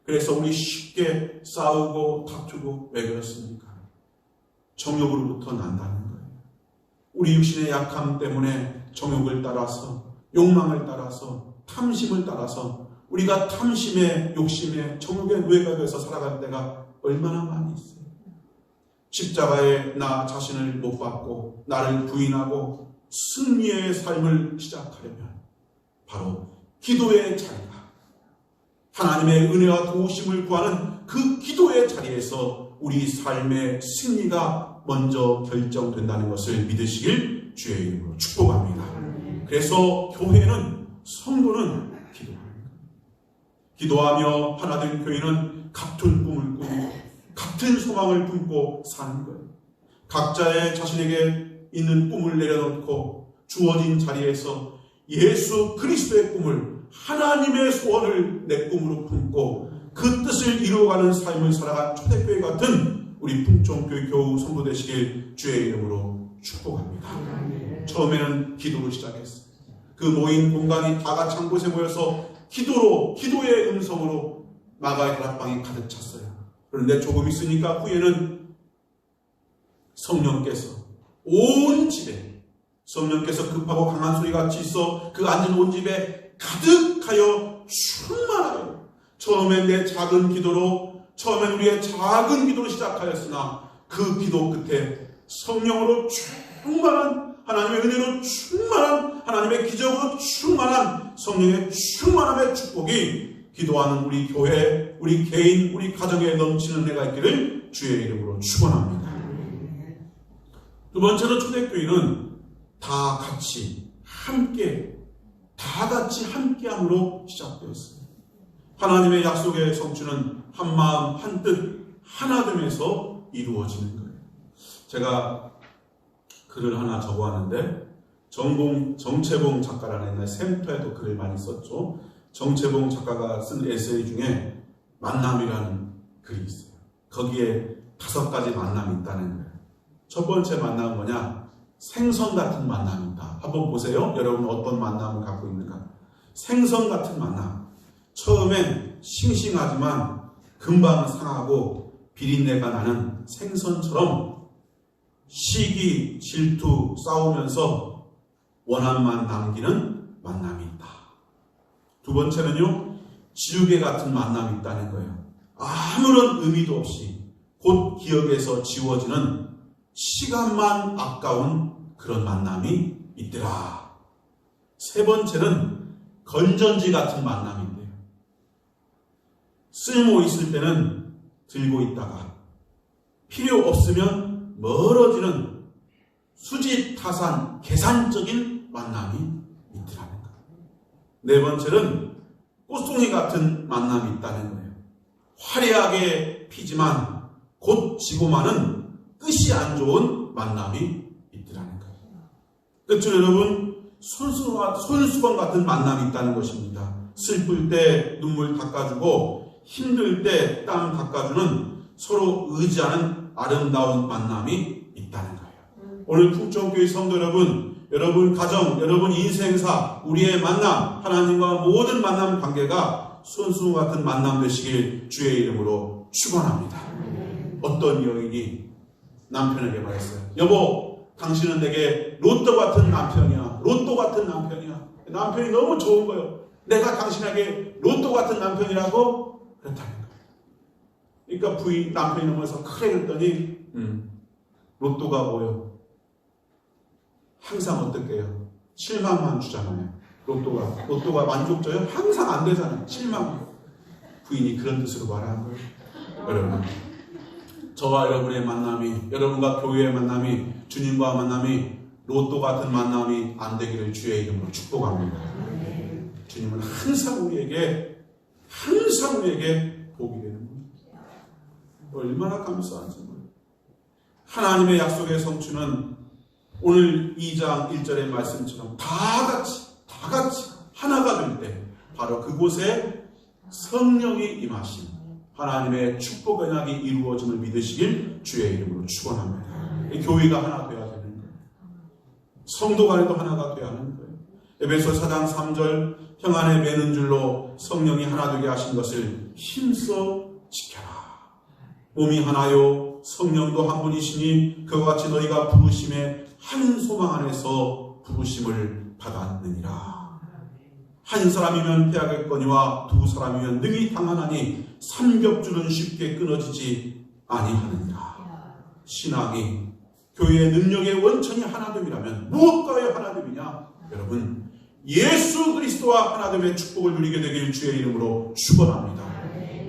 그래서 우리 쉽게 싸우고 다투고 왜 그렇습니까? 정욕으로부터 난다는 거예요. 우리 육신의 약함 때문에 정욕을 따라서 욕망을 따라서 탐심을 따라서 우리가 탐심에 욕심에 정욕의 노예가 돼서 살아갈 때가 얼마나 많이 있어요. 십자가에 나 자신을 못 받고 나를 부인하고 승리의 삶을 시작하려면 바로 기도의 자리가 하나님의 은혜와 도우심을 구하는 그 기도의 자리에서 우리 삶의 승리가 먼저 결정된다는 것을 믿으시길 주의 이름으로 축복합니다. 그래서 교회는 성도는 기도합니다. 기도하며 하나된 교회는 같은 꿈을 꾸고 같은 소망을 품고 사는 거예요. 각자의 자신에게 있는 꿈을 내려놓고 주어진 자리에서 예수 그리스도의 꿈을 하나님의 소원을 내 꿈으로 품고 그 뜻을 이루어가는 삶을 살아간 초대교회 같은 우리 풍촌교회 교우 성도 되시길 주의 이름으로 축복합니다. 처음에는 기도로 시작했어요. 그 모인 공간이 다 같이 한 곳에 모여서 기도의 음성으로 마가의 다락방이 가득 찼어요. 그런데 조금 있으니까 후에는 성령께서 온 집에 성령께서 급하고 강한 소리같이 있어 그 앉은 온 집에 가득하여 충만하여 처음엔 내 작은 기도로 처음엔 우리의 작은 기도로 시작하였으나 그 기도 끝에 성령으로 충만한 하나님의 은혜로 충만한 하나님의 기적으로 충만한 성령의 충만함의 축복이 기도하는 우리 교회, 우리 개인, 우리 가정에 넘치는 은혜가 있기를 주의 이름으로 축원합니다. 두 번째로 초대교회는 다 같이 함께함으로 시작되었습니다. 하나님의 약속의 성취는 한 마음 한뜻 하나됨에서 이루어지는 거예요. 제가 글을 하나 적어왔는데 정채봉 작가라는 옛날 샘터에도 글을 많이 썼죠. 정채봉 작가가 쓴 에세이 중에 만남이라는 글이 있어요. 거기에 5가지 만남이 있다는 거예요. 첫 번째 만남은 뭐냐? 생선 같은 만남이 있다. 한번 보세요. 여러분 어떤 만남을 갖고 있는가? 생선 같은 만남. 처음엔 싱싱하지만 금방 상하고 비린내가 나는 생선처럼 시기, 질투, 싸우면서 원한만 남기는 만남이 있다. 두 번째는요, 지우개 같은 만남이 있다는 거예요. 아무런 의미도 없이 곧 기억에서 지워지는 시간만 아까운 그런 만남이 있더라. 세 번째는 건전지 같은 만남인데요. 쓸모 있을 때는 들고 있다가 필요 없으면 멀어지는 수지타산 계산적인 만남이 있더라는 거예요. 네 번째는 꽃송이 같은 만남이 있다는 거예요. 화려하게 피지만 곧 지고 마는 끝이 안 좋은 만남이 있더라는 거예요. 끝으로 여러분, 손수건 같은 만남이 있다는 것입니다. 슬플 때 눈물 닦아주고 힘들 때 땀 닦아주는 서로 의지하는 아름다운 만남이 있다는 거예요. 오늘 풍촌교회 성도 여러분, 여러분 가정, 여러분 인생사, 우리의 만남, 하나님과 모든 만남 관계가 손수건 같은 만남 되시길 주의 이름으로 축원합니다. 어떤 여인이 남편에게 말했어요. 여보, 당신은 내게 로또 같은 남편이야. 로또 같은 남편이야. 남편이 너무 좋은 거예요. 내가 당신에게 로또 같은 남편이라고 그랬다는 거예요. 그러니까 남편이 넘어서 그래 그랬더니 로또가 뭐요? 항상 어떻게 해요? 7만만 주잖아요. 로또가 만족져요? 항상 안 되잖아요. 7만만. 부인이 그런 뜻으로 말하는 거예요. 여러분, 저와 여러분의 만남이, 여러분과 교회의 만남이, 주님과 만남이 로또 같은 만남이 안 되기를 주의 이름으로 축복합니다. 주님은 항상 우리에게 복이 되는 겁니다. 얼마나 감사한지 몰라요. 하나님의 약속의 성취는 오늘 2장 1절의 말씀처럼 다 같이 하나가 될 때 바로 그곳에 성령이 임하신 하나님의 축복 언약이 이루어짐을 믿으시길 주의 이름으로 축원합니다. 교회가 하나 되어야 되는 거예요. 성도 간에도 하나가 되어야 하는 거예요. 에베소 4장 3절 평안에 매는 줄로 성령이 하나 되게 하신 것을 힘써 지켜라. 몸이 하나요 성령도 한 분이시니 그와 같이 너희가 부르심의 한 소망 안에서 부르심을 받았느니라. 한 사람이면 패하겠거니와 두 사람이면 능히 당하나니 삼겹줄은 쉽게 끊어지지 아니하느니라. 신앙이 교회의 능력의 원천이 하나됨이라면 무엇과의 하나됨이냐? 여러분, 예수 그리스도와 하나됨의 축복을 누리게 되길 주의 이름으로 축원합니다.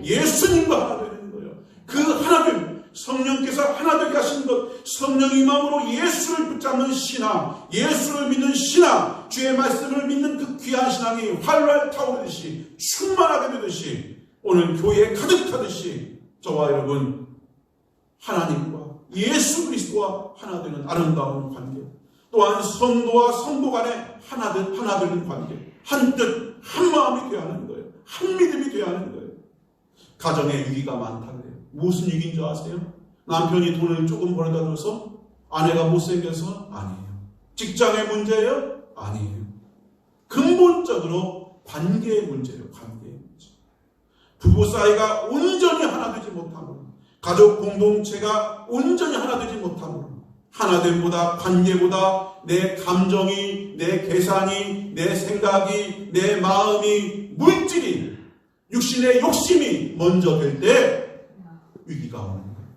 예수님과 하나 되는 거예요. 그 하나됨, 성령께서 하나 되게 하신 것, 성령의 마음으로 예수를 붙잡는 신앙, 예수를 믿는 신앙, 주의 말씀을 믿는 그 귀한 신앙이 활활 타오르듯이 충만하게 되듯이 오늘 교회에 가득하듯이 저와 여러분 하나님과 예수 그리스도와 하나 되는 아름다운 관계, 또한 성도와 성도 간에 하나 되는 관계, 한 뜻, 한 마음이 되어야 하는 거예요. 한 믿음이 되어야 하는 거예요. 가정에 위기가 많다 그래요. 무슨 위기인 줄 아세요? 남편이 돈을 조금 벌어다 줘서? 아내가 못생겨서? 아니에요. 직장의 문제예요? 아니에요. 근본적으로 관계의 문제예요. 관계의 문제. 부부 사이가 온전히 하나 되지 못함으로, 가족 공동체가 온전히 하나 되지 못함으로, 하나됨보다 관계보다 내 감정이, 내 계산이, 내 생각이, 내 마음이, 물질이, 육신의 욕심이 먼저 될 때 위기가 오는 거예요.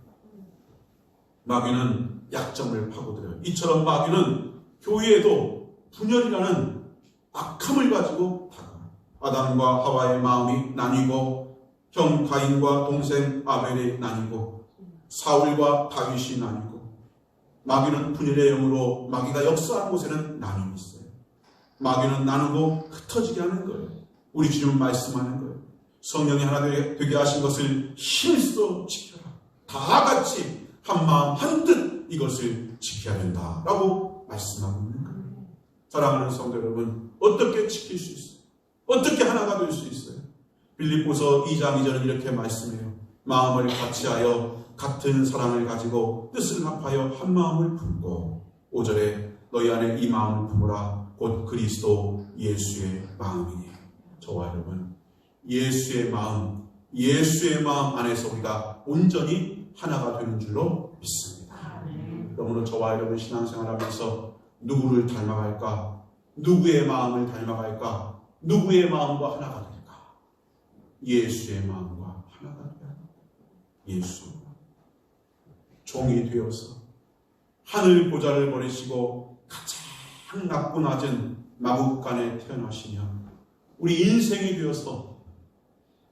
마귀는 약점을 파고들어요. 이처럼 마귀는 교회에도 분열이라는 악함을 가지고 다가와요. 아담과 하와의 마음이 나뉘고, 형 가인과 동생 아벨이 나뉘고, 사울과 다윗이 나뉘고, 마귀는 분열의 영으로 마귀가 역사하는 곳에는 나눔이 있어요. 마귀는 나누고 흩어지게 하는 거예요. 우리 주님은 말씀하는 거예요. 성령이 하나 되게 하신 것을 힘써 지켜라. 다 같이 한 마음 한 뜻 이것을 지켜야 된다라고 말씀하고 있는 거예요. 사랑하는 성도 여러분, 어떻게 지킬 수 있어요? 어떻게 하나가 될 수 있어요? 빌립보서 2장 2절은 이렇게 말씀해요. 마음을 같이하여 같은 사랑을 가지고 뜻을 합하여 한 마음을 품고, 5절에 너희 안에 이 마음을 품으라 곧 그리스도 예수의 마음이니. 저와 여러분, 예수의 마음 안에서 우리가 온전히 하나가 되는 줄로 믿습니다. 그러므로 저와 여러분 신앙생활하면서 누구를 닮아갈까? 누구의 마음을 닮아갈까? 누구의 마음과 하나가 될까? 예수의 마음과 하나가 되야 합니다. 예수. 종이 되어서 하늘 보좌를 버리시고 가장 낮고 낮은 마국간에 태어나시면 우리 인생이 되어서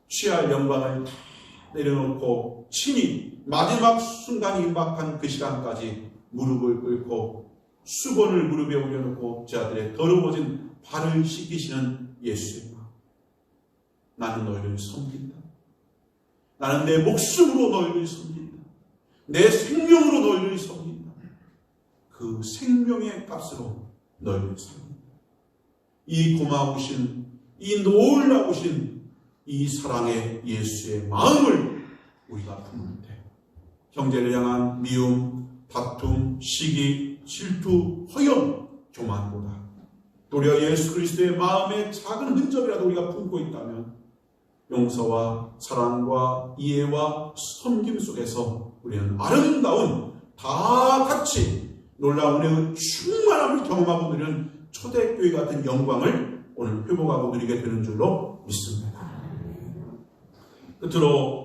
취할 영광을 다 내려놓고 친히 마지막 순간이 임박한 그 시간까지 무릎을 꿇고 수건을 무릎에 올려놓고 제자들의 더러워진 발을 씻기시는 예수의 마음. 나는 너희를 섬긴다. 나는 내 목숨으로 너희를 섬긴다. 내 생명으로 너희를 섬긴다. 그 생명의 값으로 너희를 섬긴다. 이 고마우신, 이 놀라우신 이 사랑의 예수의 마음을 우리가 품을 때 형제를 향한 미움, 다툼, 시기, 질투, 허영, 교만보다 도리어 예수 그리스도의 마음의 작은 흔적이라도 우리가 품고 있다면 용서와 사랑과 이해와 섬김 속에서 우리는 아름다운, 다 같이 놀라운 은혜의 충만함을 경험하고 누리는 초대교회 같은 영광을 오늘 회복하고 누리게 되는 줄로 믿습니다. 끝으로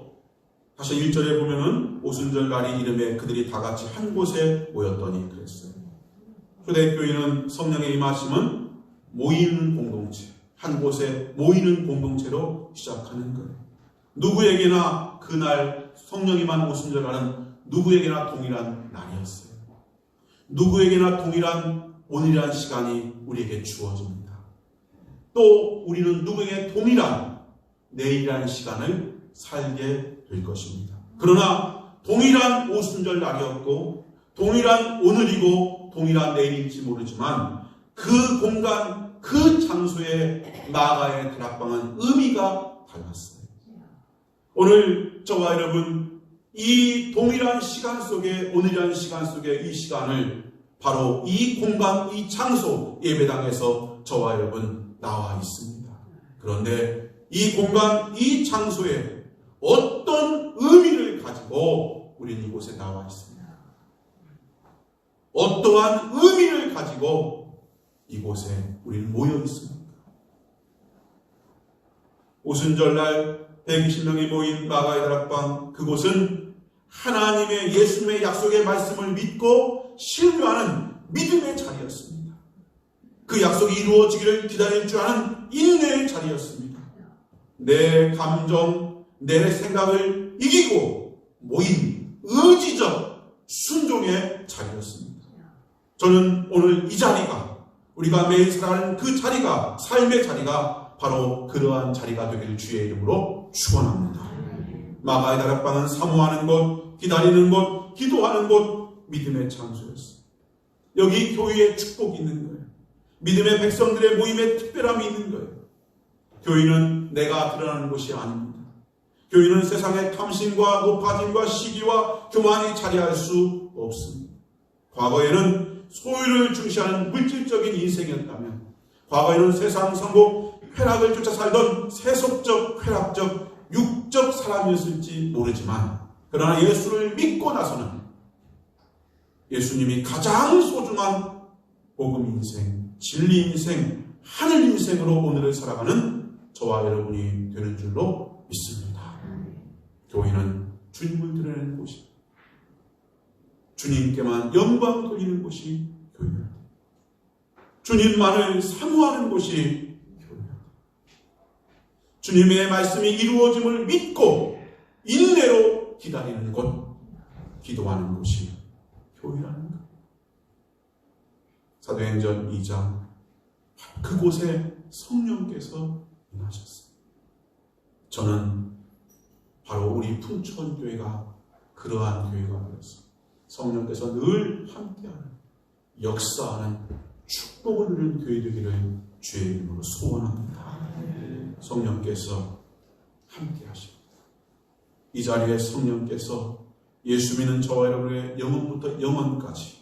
다시 1절에 보면은 오순절 날이 이름에 그들이 다 같이 한 곳에 모였더니 그랬어요. 초대교회는 성령의 임하심은 모이는 공동체, 한 곳에 모이는 공동체로 시작하는 거예요. 누구에게나 그날 성령이 임한 오순절 날은 누구에게나 동일한 날이었어요. 누구에게나 동일한 오늘이라는 시간이 우리에게 주어집니다. 또 우리는 누구에게 동일한 내일이라는 시간을 살게 될 것입니다. 그러나 동일한 오순절 날이었고 동일한 오늘이고 동일한 내일인지 모르지만 그 공간, 그 장소에 나아가야 할 다락방은 의미가 달랐어요. 오늘 저와 여러분 이 동일한 시간 속에, 오늘이라는 시간 속에 이 시간을 바로 이 공간, 이 장소 예배당에서 저와 여러분 나와 있습니다. 그런데 이 공간, 이 장소에 어떤 의미를 가지고 우리는 이곳에 나와 있습니다. 어떠한 의미를 가지고 이곳에 우리는 모여 있습니다. 오순절날 120명이 모인 마가의 다락방, 그곳은 하나님의 예수님의 약속의 말씀을 믿고 신뢰하는 믿음의 자리였습니다. 그 약속이 이루어지기를 기다릴 줄 아는 인내의 자리였습니다. 내 감정, 내 생각을 이기고 모인 의지적 순종의 자리였습니다. 저는 오늘 이 자리가, 우리가 매일 살아가는 그 자리가, 삶의 자리가 바로 그러한 자리가 되길 주의 이름으로 축원합니다. 마가의 다락방은 사모하는 곳, 기다리는 곳, 기도하는 곳, 믿음의 장소였습니다. 여기 교회에 축복이 있는 거예요. 믿음의 백성들의 모임에 특별함이 있는 거예요. 교회는 내가 드러나는 곳이 아닙니다. 교회는 세상의 탐심과 높아짐과 시기와 교만이 자리할 수 없습니다. 과거에는 소유를 중시하는 물질적인 인생이었다면, 과거에는 세상 성공, 쾌락을 쫓아 살던 세속적, 쾌락적, 육적 사람이었을지 모르지만, 그러나 예수를 믿고 나서는 예수님이 가장 소중한 복음 인생, 진리 인생, 하늘 인생으로 오늘을 살아가는 저와 여러분이 되는 줄로 믿습니다. 교회는 주님을 드러내는 곳입니다. 주님께만 영광 돌리는 곳이 교회입니다. 주님만을 사모하는 곳이 교회입니다. 주님의 말씀이 이루어짐을 믿고 인내로 기다리는 곳, 기도하는 곳이 교회라는 것. 사도행전 2장, 그곳에 성령께서 임하셨습니다. 저는 바로 우리 풍천교회가 그러한 교회가 되었습니다. 성령께서 늘 함께하는, 역사하는, 축복을 누리는 교회 되기를 주의 이름으로 소원합니다. 성령께서 함께하십니다. 이 자리에 성령께서 예수 믿는 저와 여러분의 영혼부터 영혼까지,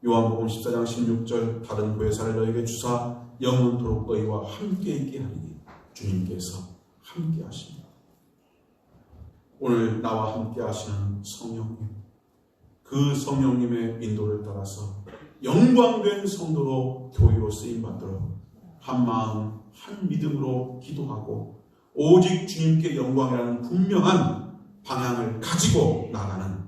요한복음 14장 16절, 다른 보혜사를 너에게 주사 영원토록 너희와 함께 있게 하리니, 주님께서 함께 하십니다. 오늘 나와 함께 하시는 성령님, 그 성령님의 인도를 따라서 영광된 성도로 교회로 쓰임받도록 한 마음 한 믿음으로 기도하고 오직 주님께 영광이라는 분명한 방향을 가지고 나가는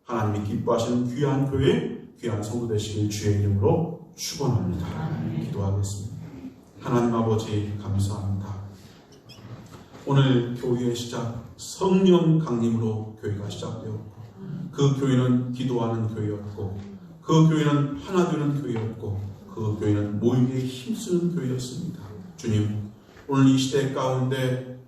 하나님이 기뻐하시는 귀한 교회, 귀한 성도 되시길 주의 이름으로 축원합니다. 기도하겠습니다. 하나님 아버지 감사합니다. 오늘 교회의 시작, 성령 강림으로 교회가 시작되었고, 그 교회는 기도하는 교회였고, 그 교회는 하나 되는 교회였고, 그 교회는 모이기에 힘쓰는 교회였습니다. 주님, 오늘 이 시대 가운데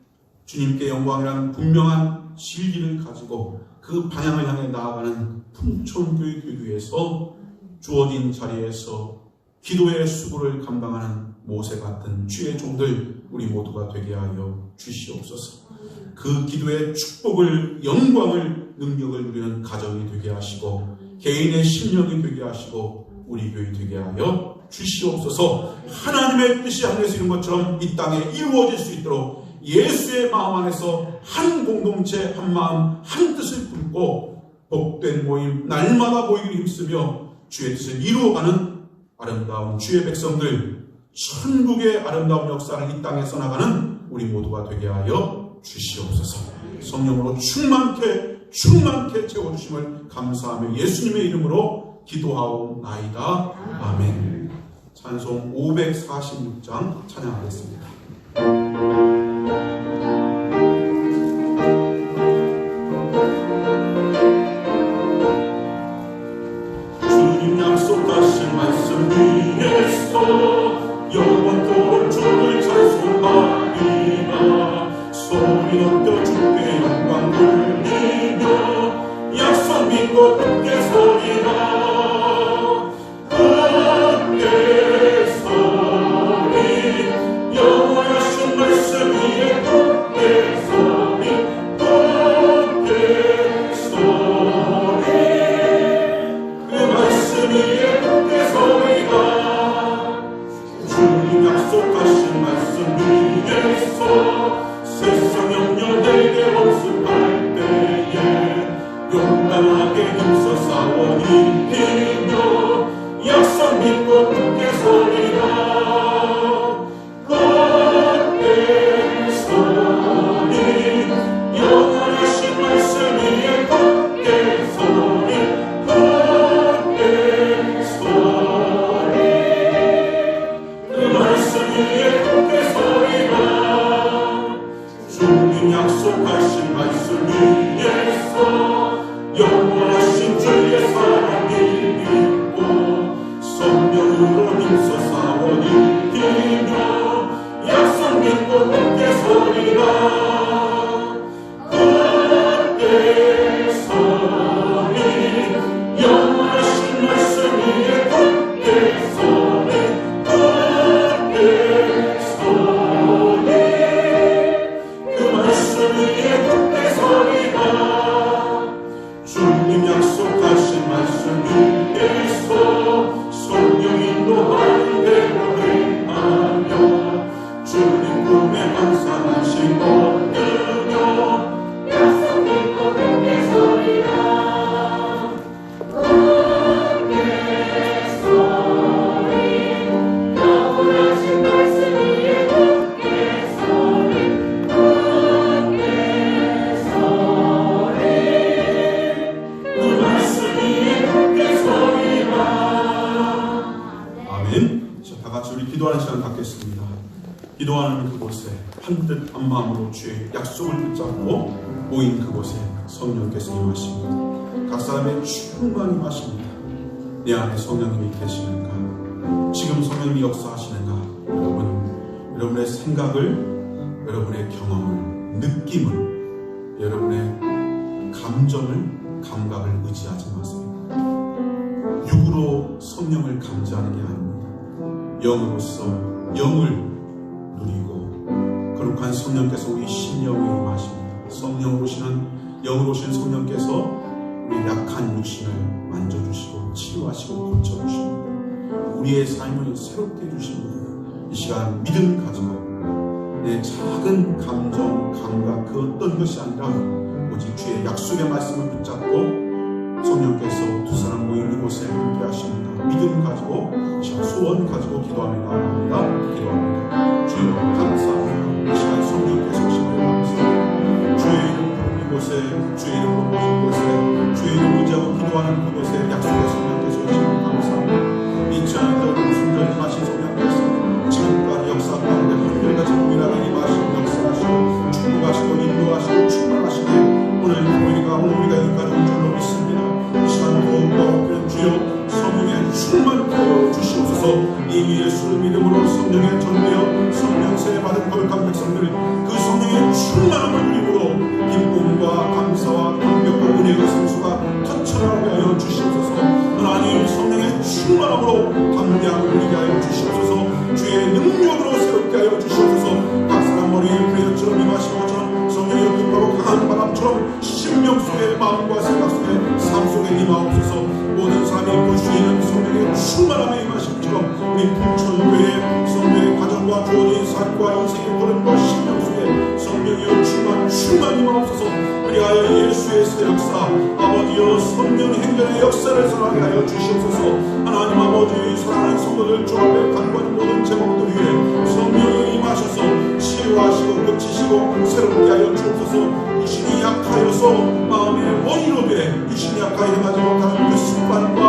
주님께 영광이라는 분명한 진리를 가지고 그 방향을 향해 나아가는 풍촌교회 되기 위해서 주어진 자리에서 기도의 수고를 감당하는 모세 같은 주의 종들 우리 모두가 되게 하여 주시옵소서. 그 기도의 축복을, 영광을, 능력을 누리는 가정이 되게 하시고 개인의 심령이 되게 하시고 우리 교회 되게 하여 주시옵소서. 하나님의 뜻이 하늘에서 이룬 것처럼 이 땅에 이루어질 수 있도록 예수의 마음 안에서 한 공동체, 한 마음, 한 뜻을 품고 복된 모임, 날마다 모이기를 힘쓰며 주의 뜻을 이루어가는 아름다운 주의 백성들, 천국의 아름다운 역사를 이 땅에 써나가는 우리 모두가 되게 하여 주시옵소서. 성령으로 충만케 채워주심을 감사하며 예수님의 이름으로 기도하옵나이다. 아멘. 찬송 546장 찬양하겠습니다. 주님 약속하신 말씀 위에서 영원토록 주를 찬송하리라. 소리 높여 주께 영광 돌리며 약속 믿고 굳게 서리라. 영원하신 말씀 위에 굳게 서리. 지키며 약속 믿고 굳게 서리라. 굳게 서리 영원하신 말씀 위에 굳게 서리 굳게 서리 그 말씀 위에 굳게 서리라. 주님 약속하신 말씀 위에서 영원하신 주의 사랑이 믿고 성령으로 힘써 싸워 이기며 약속 믿고 굳게 서리라. 굳게 서리 영원하신 말씀 위에 굳게 서리 굳게 서리 그 말씀 위에 굳게 서리라. 주님 약속하신 말씀 위에서 성령 인도하는 대로 행하며 주님 꿈에 항상 하신 얻으며 약속 믿고 굳게 서리라. 굳게 서리 영원하신 말씀 위에 굳게 서리 굳게 서리 그 말씀 위에 굳게 서리라. 아멘. 자, 다 같이 우리 기도하는 시간 갖겠습니다. 기도하는 그곳에 한뜻 한마음으로 주의 약속을 붙잡고 모인 그곳에 성령께서 임하십니다. 각 사람의 충만히 임하십니다. 내 안에 성령님이 계시는가? 지금 성령님이 역사하시는가? 여러분의 생각을, 여러분의 경험을, 느낌을, 여러분의 감정을, 감각을 의지하지 마세요. 육으로 성령을 감지하는 게 아닙니다. 영으로서 영을 누리고 거룩한 성령께서 우리 심령에 임하십니다. 성령으로 오시는 영으로 오신 성령께서 우리 약한 육신을 만져주시고 치유하시고 고쳐주십니다. 우리의 삶을 새롭게 해주십니다. 이 시간 믿음 가지고 내 작은 감정, 감각 그 어떤 것이 아니라 오직 주의 약속의 말씀을 붙잡고 성령께서 두 사람 모인 이곳에 함께 하십니다. 믿음 가지고 소원 가지고 기도하며 나아갑니다. 기도합니다. 주여 감사합니다. 이 시간 성령께서 오심을 감사합니다. 주의 이름 이곳에 주의 이름으로 모인 곳에 주의 이름 의지하고 기도하는 그곳에 약속의 성령께서 오심을 감사합니다. 잊지 않았던 순전히 하신 성령께서 지금까지 역사 가운데 한결같이 동일하게 임하시고 역사하시고 축복하시고 인도하시고 충만하시게 오늘 우리가 여기까지 온 줄로 믿습니다. 이 시간 더욱더 주여 성령의 충만을 부어 주시옵소서. 이 예수의 믿음으로 성령의 전되어 성령 세례받은 거룩한 백성들 그 성령의 충만함을 누리므로 기쁨과 감사와 감격과 은혜의 생수가 터쳐나오게 하여 주시옵소서. 하나님 성령의 충만함으로 담대함을 누리게 하여 주시옵소서. 주의 능력으로 새롭게 하여 주시옵소서. 각 사람 머리에 불의처럼 임하시는 것처럼 성령의 급하고 강한 바람처럼 심령 속의 마음과 생각 속에 삶 속에 임하옵소서. 모든 사람이 볼 수 있는 성령의 충만함에 임하심처럼 우리 풍천교회 성령의 가정과 주어진 삶과 인생의 걸음과 심령 속에 성령이여 충만 임하옵소서. 그리하여 예수의 새 역사 아버지여 성령 행전의 역사를 선하게 하여 주시옵소서. 하나님 아버지 사랑하는 성도들 주 앞에 간구하는 모든 제목들 위해 성령이 임하셔서 치유하시고 고치시고 새롭게 하여 주옵소서. 육신이 약하여서 마음의 원인으로 돼 육신이 약하여 행하지 못하는 그 습관과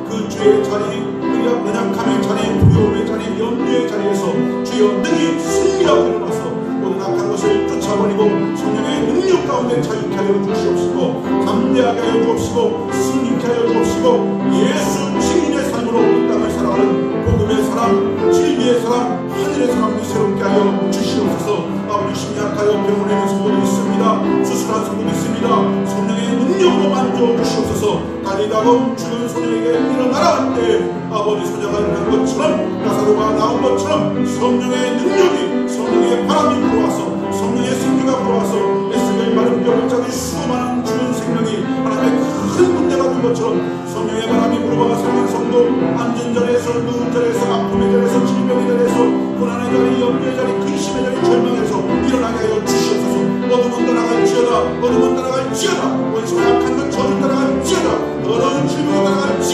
그 죄의 자리, 그 연약함의 자리, 두려움의 자리, 염려의 자리에서 주여 능히 승리하고 일어나서 모든 악한 것을 쫓아버리고 성령의 능력 가운데 자유케 하여 주시옵시고 담대하게 하여 주옵시고 승리케 하여 주옵시고 예수 증인의 삶으로 이 땅을 살아가는 복음의 사람, 진리의 사람, 하늘의 사람이 새롭게 하여 주시옵소서. 아버지 심약하여 병원에 있는 성도도 있습니다. 수술한 성도도 있습니다. 성령의 능력으로 만져 주시옵소서. 달리다가 죽은 소년에게 일어나라 할 때 아버지 소녀가 일어난 것처럼 나사로가 나온 것처럼 성령의 능력이 성령의 바람이 불어와서 성령의 생기가 불어와서 에스겔 마른 뼈를 짜는 수많은 죽은 생명이 하나님의 큰 문제가 된 것처럼 성령의 바람이 불어와 생긴 성도 앉은 자리에서 누운 자리에서 아픔의 자리에서 질병의 자리에서 고난의 자리, 염려의 자리, 근심의 자리, 절망에서 일어나게 하여 주시옵소서. 어둠은 따라갈지어다, 어둠은 따라갈지어다, 원수가 약한 것 저주 따라갈지어다, 더러운 질병이 따라갈지어다.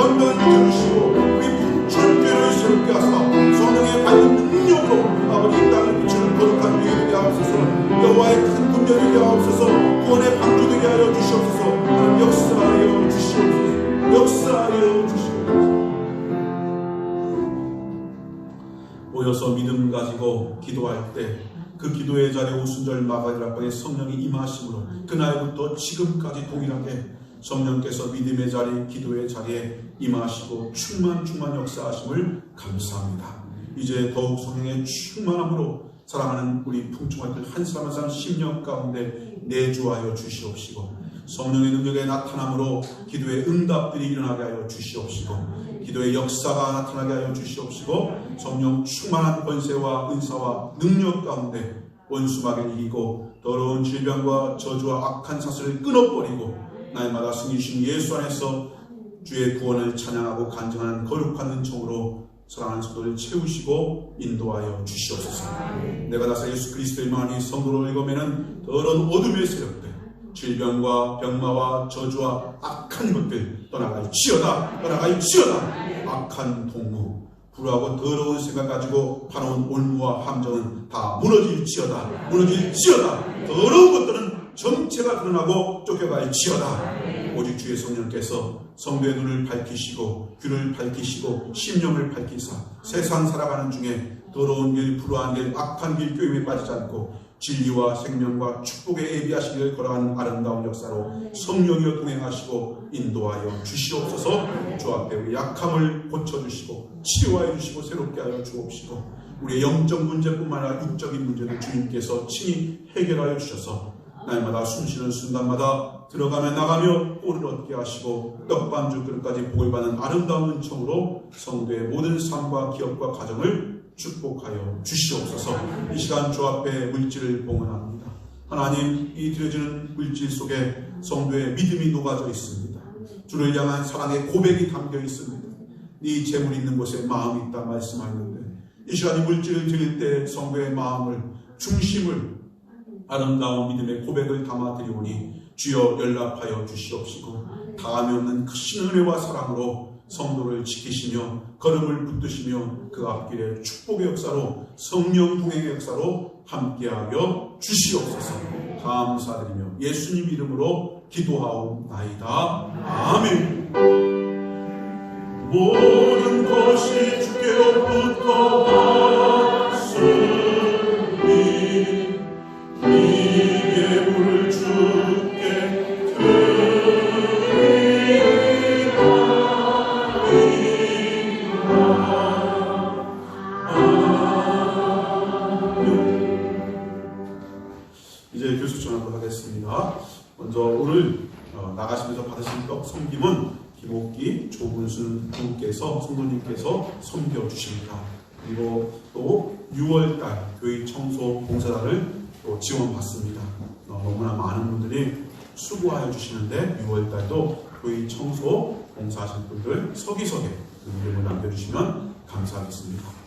건강을 붙여주시고 우리 풍춘 교회를 새롭게 하사 성령의 밝은 능력으로 아버지 이 땅을 비추는 거룩한 교회 되게 하옵소서. 여호와의 큰 군대 되게 하옵소서. 구원의 방주 되게 하여 주시옵소서. 하나님 역사하여 주시옵소서. 역사하여 주시옵소서. 모여서 믿음 가지고 기도할 때 그 기도의 자리에 오순절 마가리락방의 성령이 임하심으로 그날부터 지금까지 동일하게 성령께서 믿음의 자리, 기도의 자리에 임하시고 충만 역사하심을 감사합니다. 이제 더욱 성령의 충만함으로 사랑하는 우리 풍충아들 한 사람 한 사람 심령 가운데 내주하여 주시옵시고 성령의 능력에 나타남으로 기도의 응답들이 일어나게 하여 주시옵시고 기도의 역사가 나타나게 하여 주시옵시고 성령 충만한 권세와 은사와 능력 가운데 원수마귀를 이기고 더러운 질병과 저주와 악한 사슬을 끊어버리고 날마다 승리신 예수 안에서 주의 구원을 찬양하고 간증하는 거룩한 은총으로 사랑하는 성도를 채우시고 인도하여 주시옵소서. 내가 다사 예수 그리스도의 마음이 성도를 읽으면 더러운 어둠의 세력들 질병과 병마와 저주와 악한 것들 떠나갈지어다. 악한 동무 불하고 더러운 생각 가지고 파놓은 올무와 함정은 다 무너질지어다. 더러운 것들은 정체가 드러나고 쫓겨갈지어다. 오직 주의 성령께서 성도의 눈을 밝히시고 귀를 밝히시고 심령을 밝히사 세상 살아가는 중에 더러운 길, 불우한 길, 악한 길, 꾀임에 빠지지 않고 진리와 생명과 축복에 예비하시기를 걸어가는 아름다운 역사로 성령이여 동행하시고 인도하여 주시옵소서. 주 앞에 우리 약함을 고쳐주시고 치유하여 주시고 새롭게 하여 주옵시고 우리의 영적 문제뿐만 아니라 육적인 문제도 주님께서 친히 해결하여 주셔서 날마다 숨쉬는 순간마다 들어가며 나가며 꼴을 얻게 하시고 떡반죽 그릇까지 복을 받는 아름다운 은총으로 성도의 모든 삶과 기업과 가정을 축복하여 주시옵소서. 이 시간 주 앞에 물질을 봉헌합니다. 하나님, 이 드려지는 물질 속에 성도의 믿음이 녹아져 있습니다. 주를 향한 사랑의 고백이 담겨 있습니다. 네 재물이 있는 곳에 마음이 있다 말씀하였는데 이 시간 이 물질을 드릴 때 성도의 마음을 중심을 아름다운 믿음의 고백을 담아드리오니 주여 연락하여 주시옵시고 다함이 없는 크신 은혜와 사랑으로 성도를 지키시며 걸음을 붙드시며 그 앞길에 축복의 역사로 성령 동행의 역사로 함께하여 주시옵소서. 감사드리며 예수님 이름으로 기도하옵나이다. 아멘. 모든 것이 주께로부터 왔으니 이 예물을 주께 이제 교수 전하도록 하겠습니다. 먼저 오늘 나가시면서 받으신 떡 섬김은 김옥기 조문순 부부께서 성도님께서 섬겨주십니다. 그리고 또 6월달 교회 청소 봉사단을 또 지원받습니다. 너무나 많은 분들이 수고하여 주시는데 6월달도 교회 청소 봉사하신 분들 서기석에 그 이름을 남겨주시면 감사하겠습니다.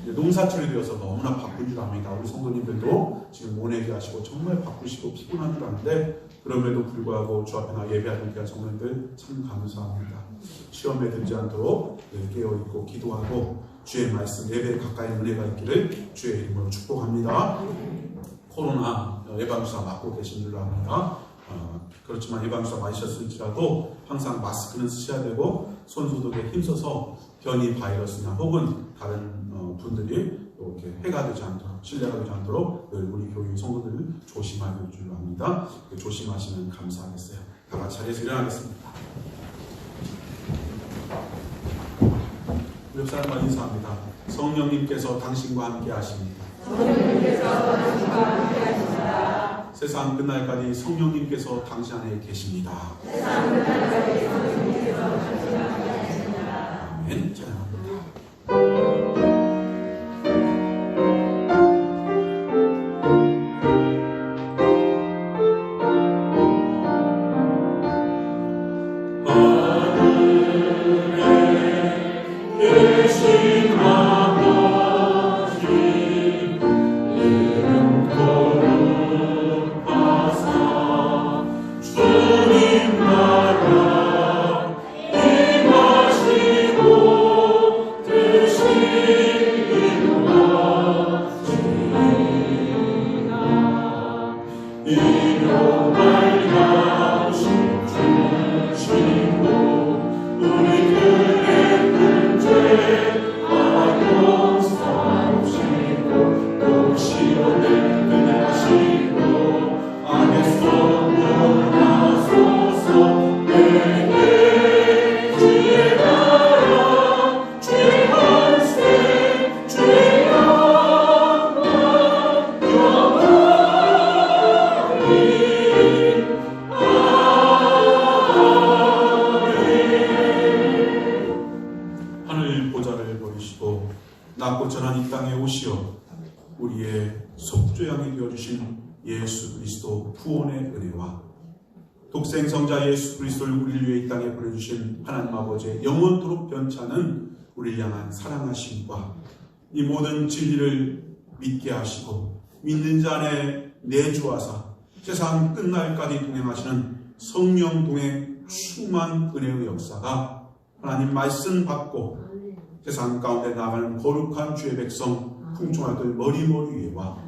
농사철이 되어서 너무나 바쁜 줄 압니다. 우리 성도님들도 지금 모내기 하시고 정말 바쁘시고 피곤한 줄 아는데 그럼에도 불구하고 주 앞에 나 예배하는 귀한 성도님들 참 감사합니다. 시험에 들지 않도록 깨어있고 기도하고 주의 말씀 예배에 가까이 은혜가 있기를 주의 이름으로 축복합니다. 코로나 예방주사 맞고 계신 줄 압니다. 그렇지만 예방주사 맞으셨을지라도 항상 마스크는 쓰셔야 되고 손소독에 힘써서 변이 바이러스나 혹은 다른 분들이 이렇게 해가 되지 않도록 신뢰가 되지 않도록 늘 우리 교회 성도들을 조심하여 줄 압니다. 조심하시면 감사하겠어요. 다 같이 자리에서 일어나겠습니다. 옆 사람과 인사합니다. 성령님께서 당신과 함께 하십니다. 세상 끝날까지 성령님께서 당신 안에 계십니다. 아멘. 찬양합니다. 주님 나라 낮고 전한 이 땅에 오시어 우리의 속죄양이 되어주신 예수 그리스도 구원의 은혜와 독생성자 예수 그리스도를 우리를 위해 이 땅에 보내주신 하나님 아버지의 영원토록 변치 않은 우리를 향한 사랑하심과 이 모든 진리를 믿게 하시고 믿는 자 안에 내주하사 세상 끝날까지 동행하시는 성령 동행 충만 은혜의 역사가 하나님 말씀 받고 세상 가운데 나가는 거룩한 주의 백성 풍성하들 머리머리 위에와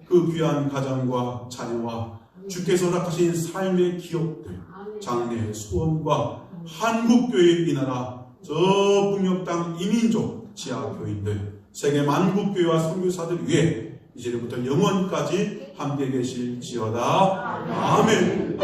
그 귀한 가정과 자녀와 주께서 허락하신 삶의 기업들, 장래의 소원과 한국교회 이 나라 저 북녘 땅 이민족 지하교인들 세계 만국교회와 선교사들 위해 이제부터 영원까지 함께 계실지어다. 아멘.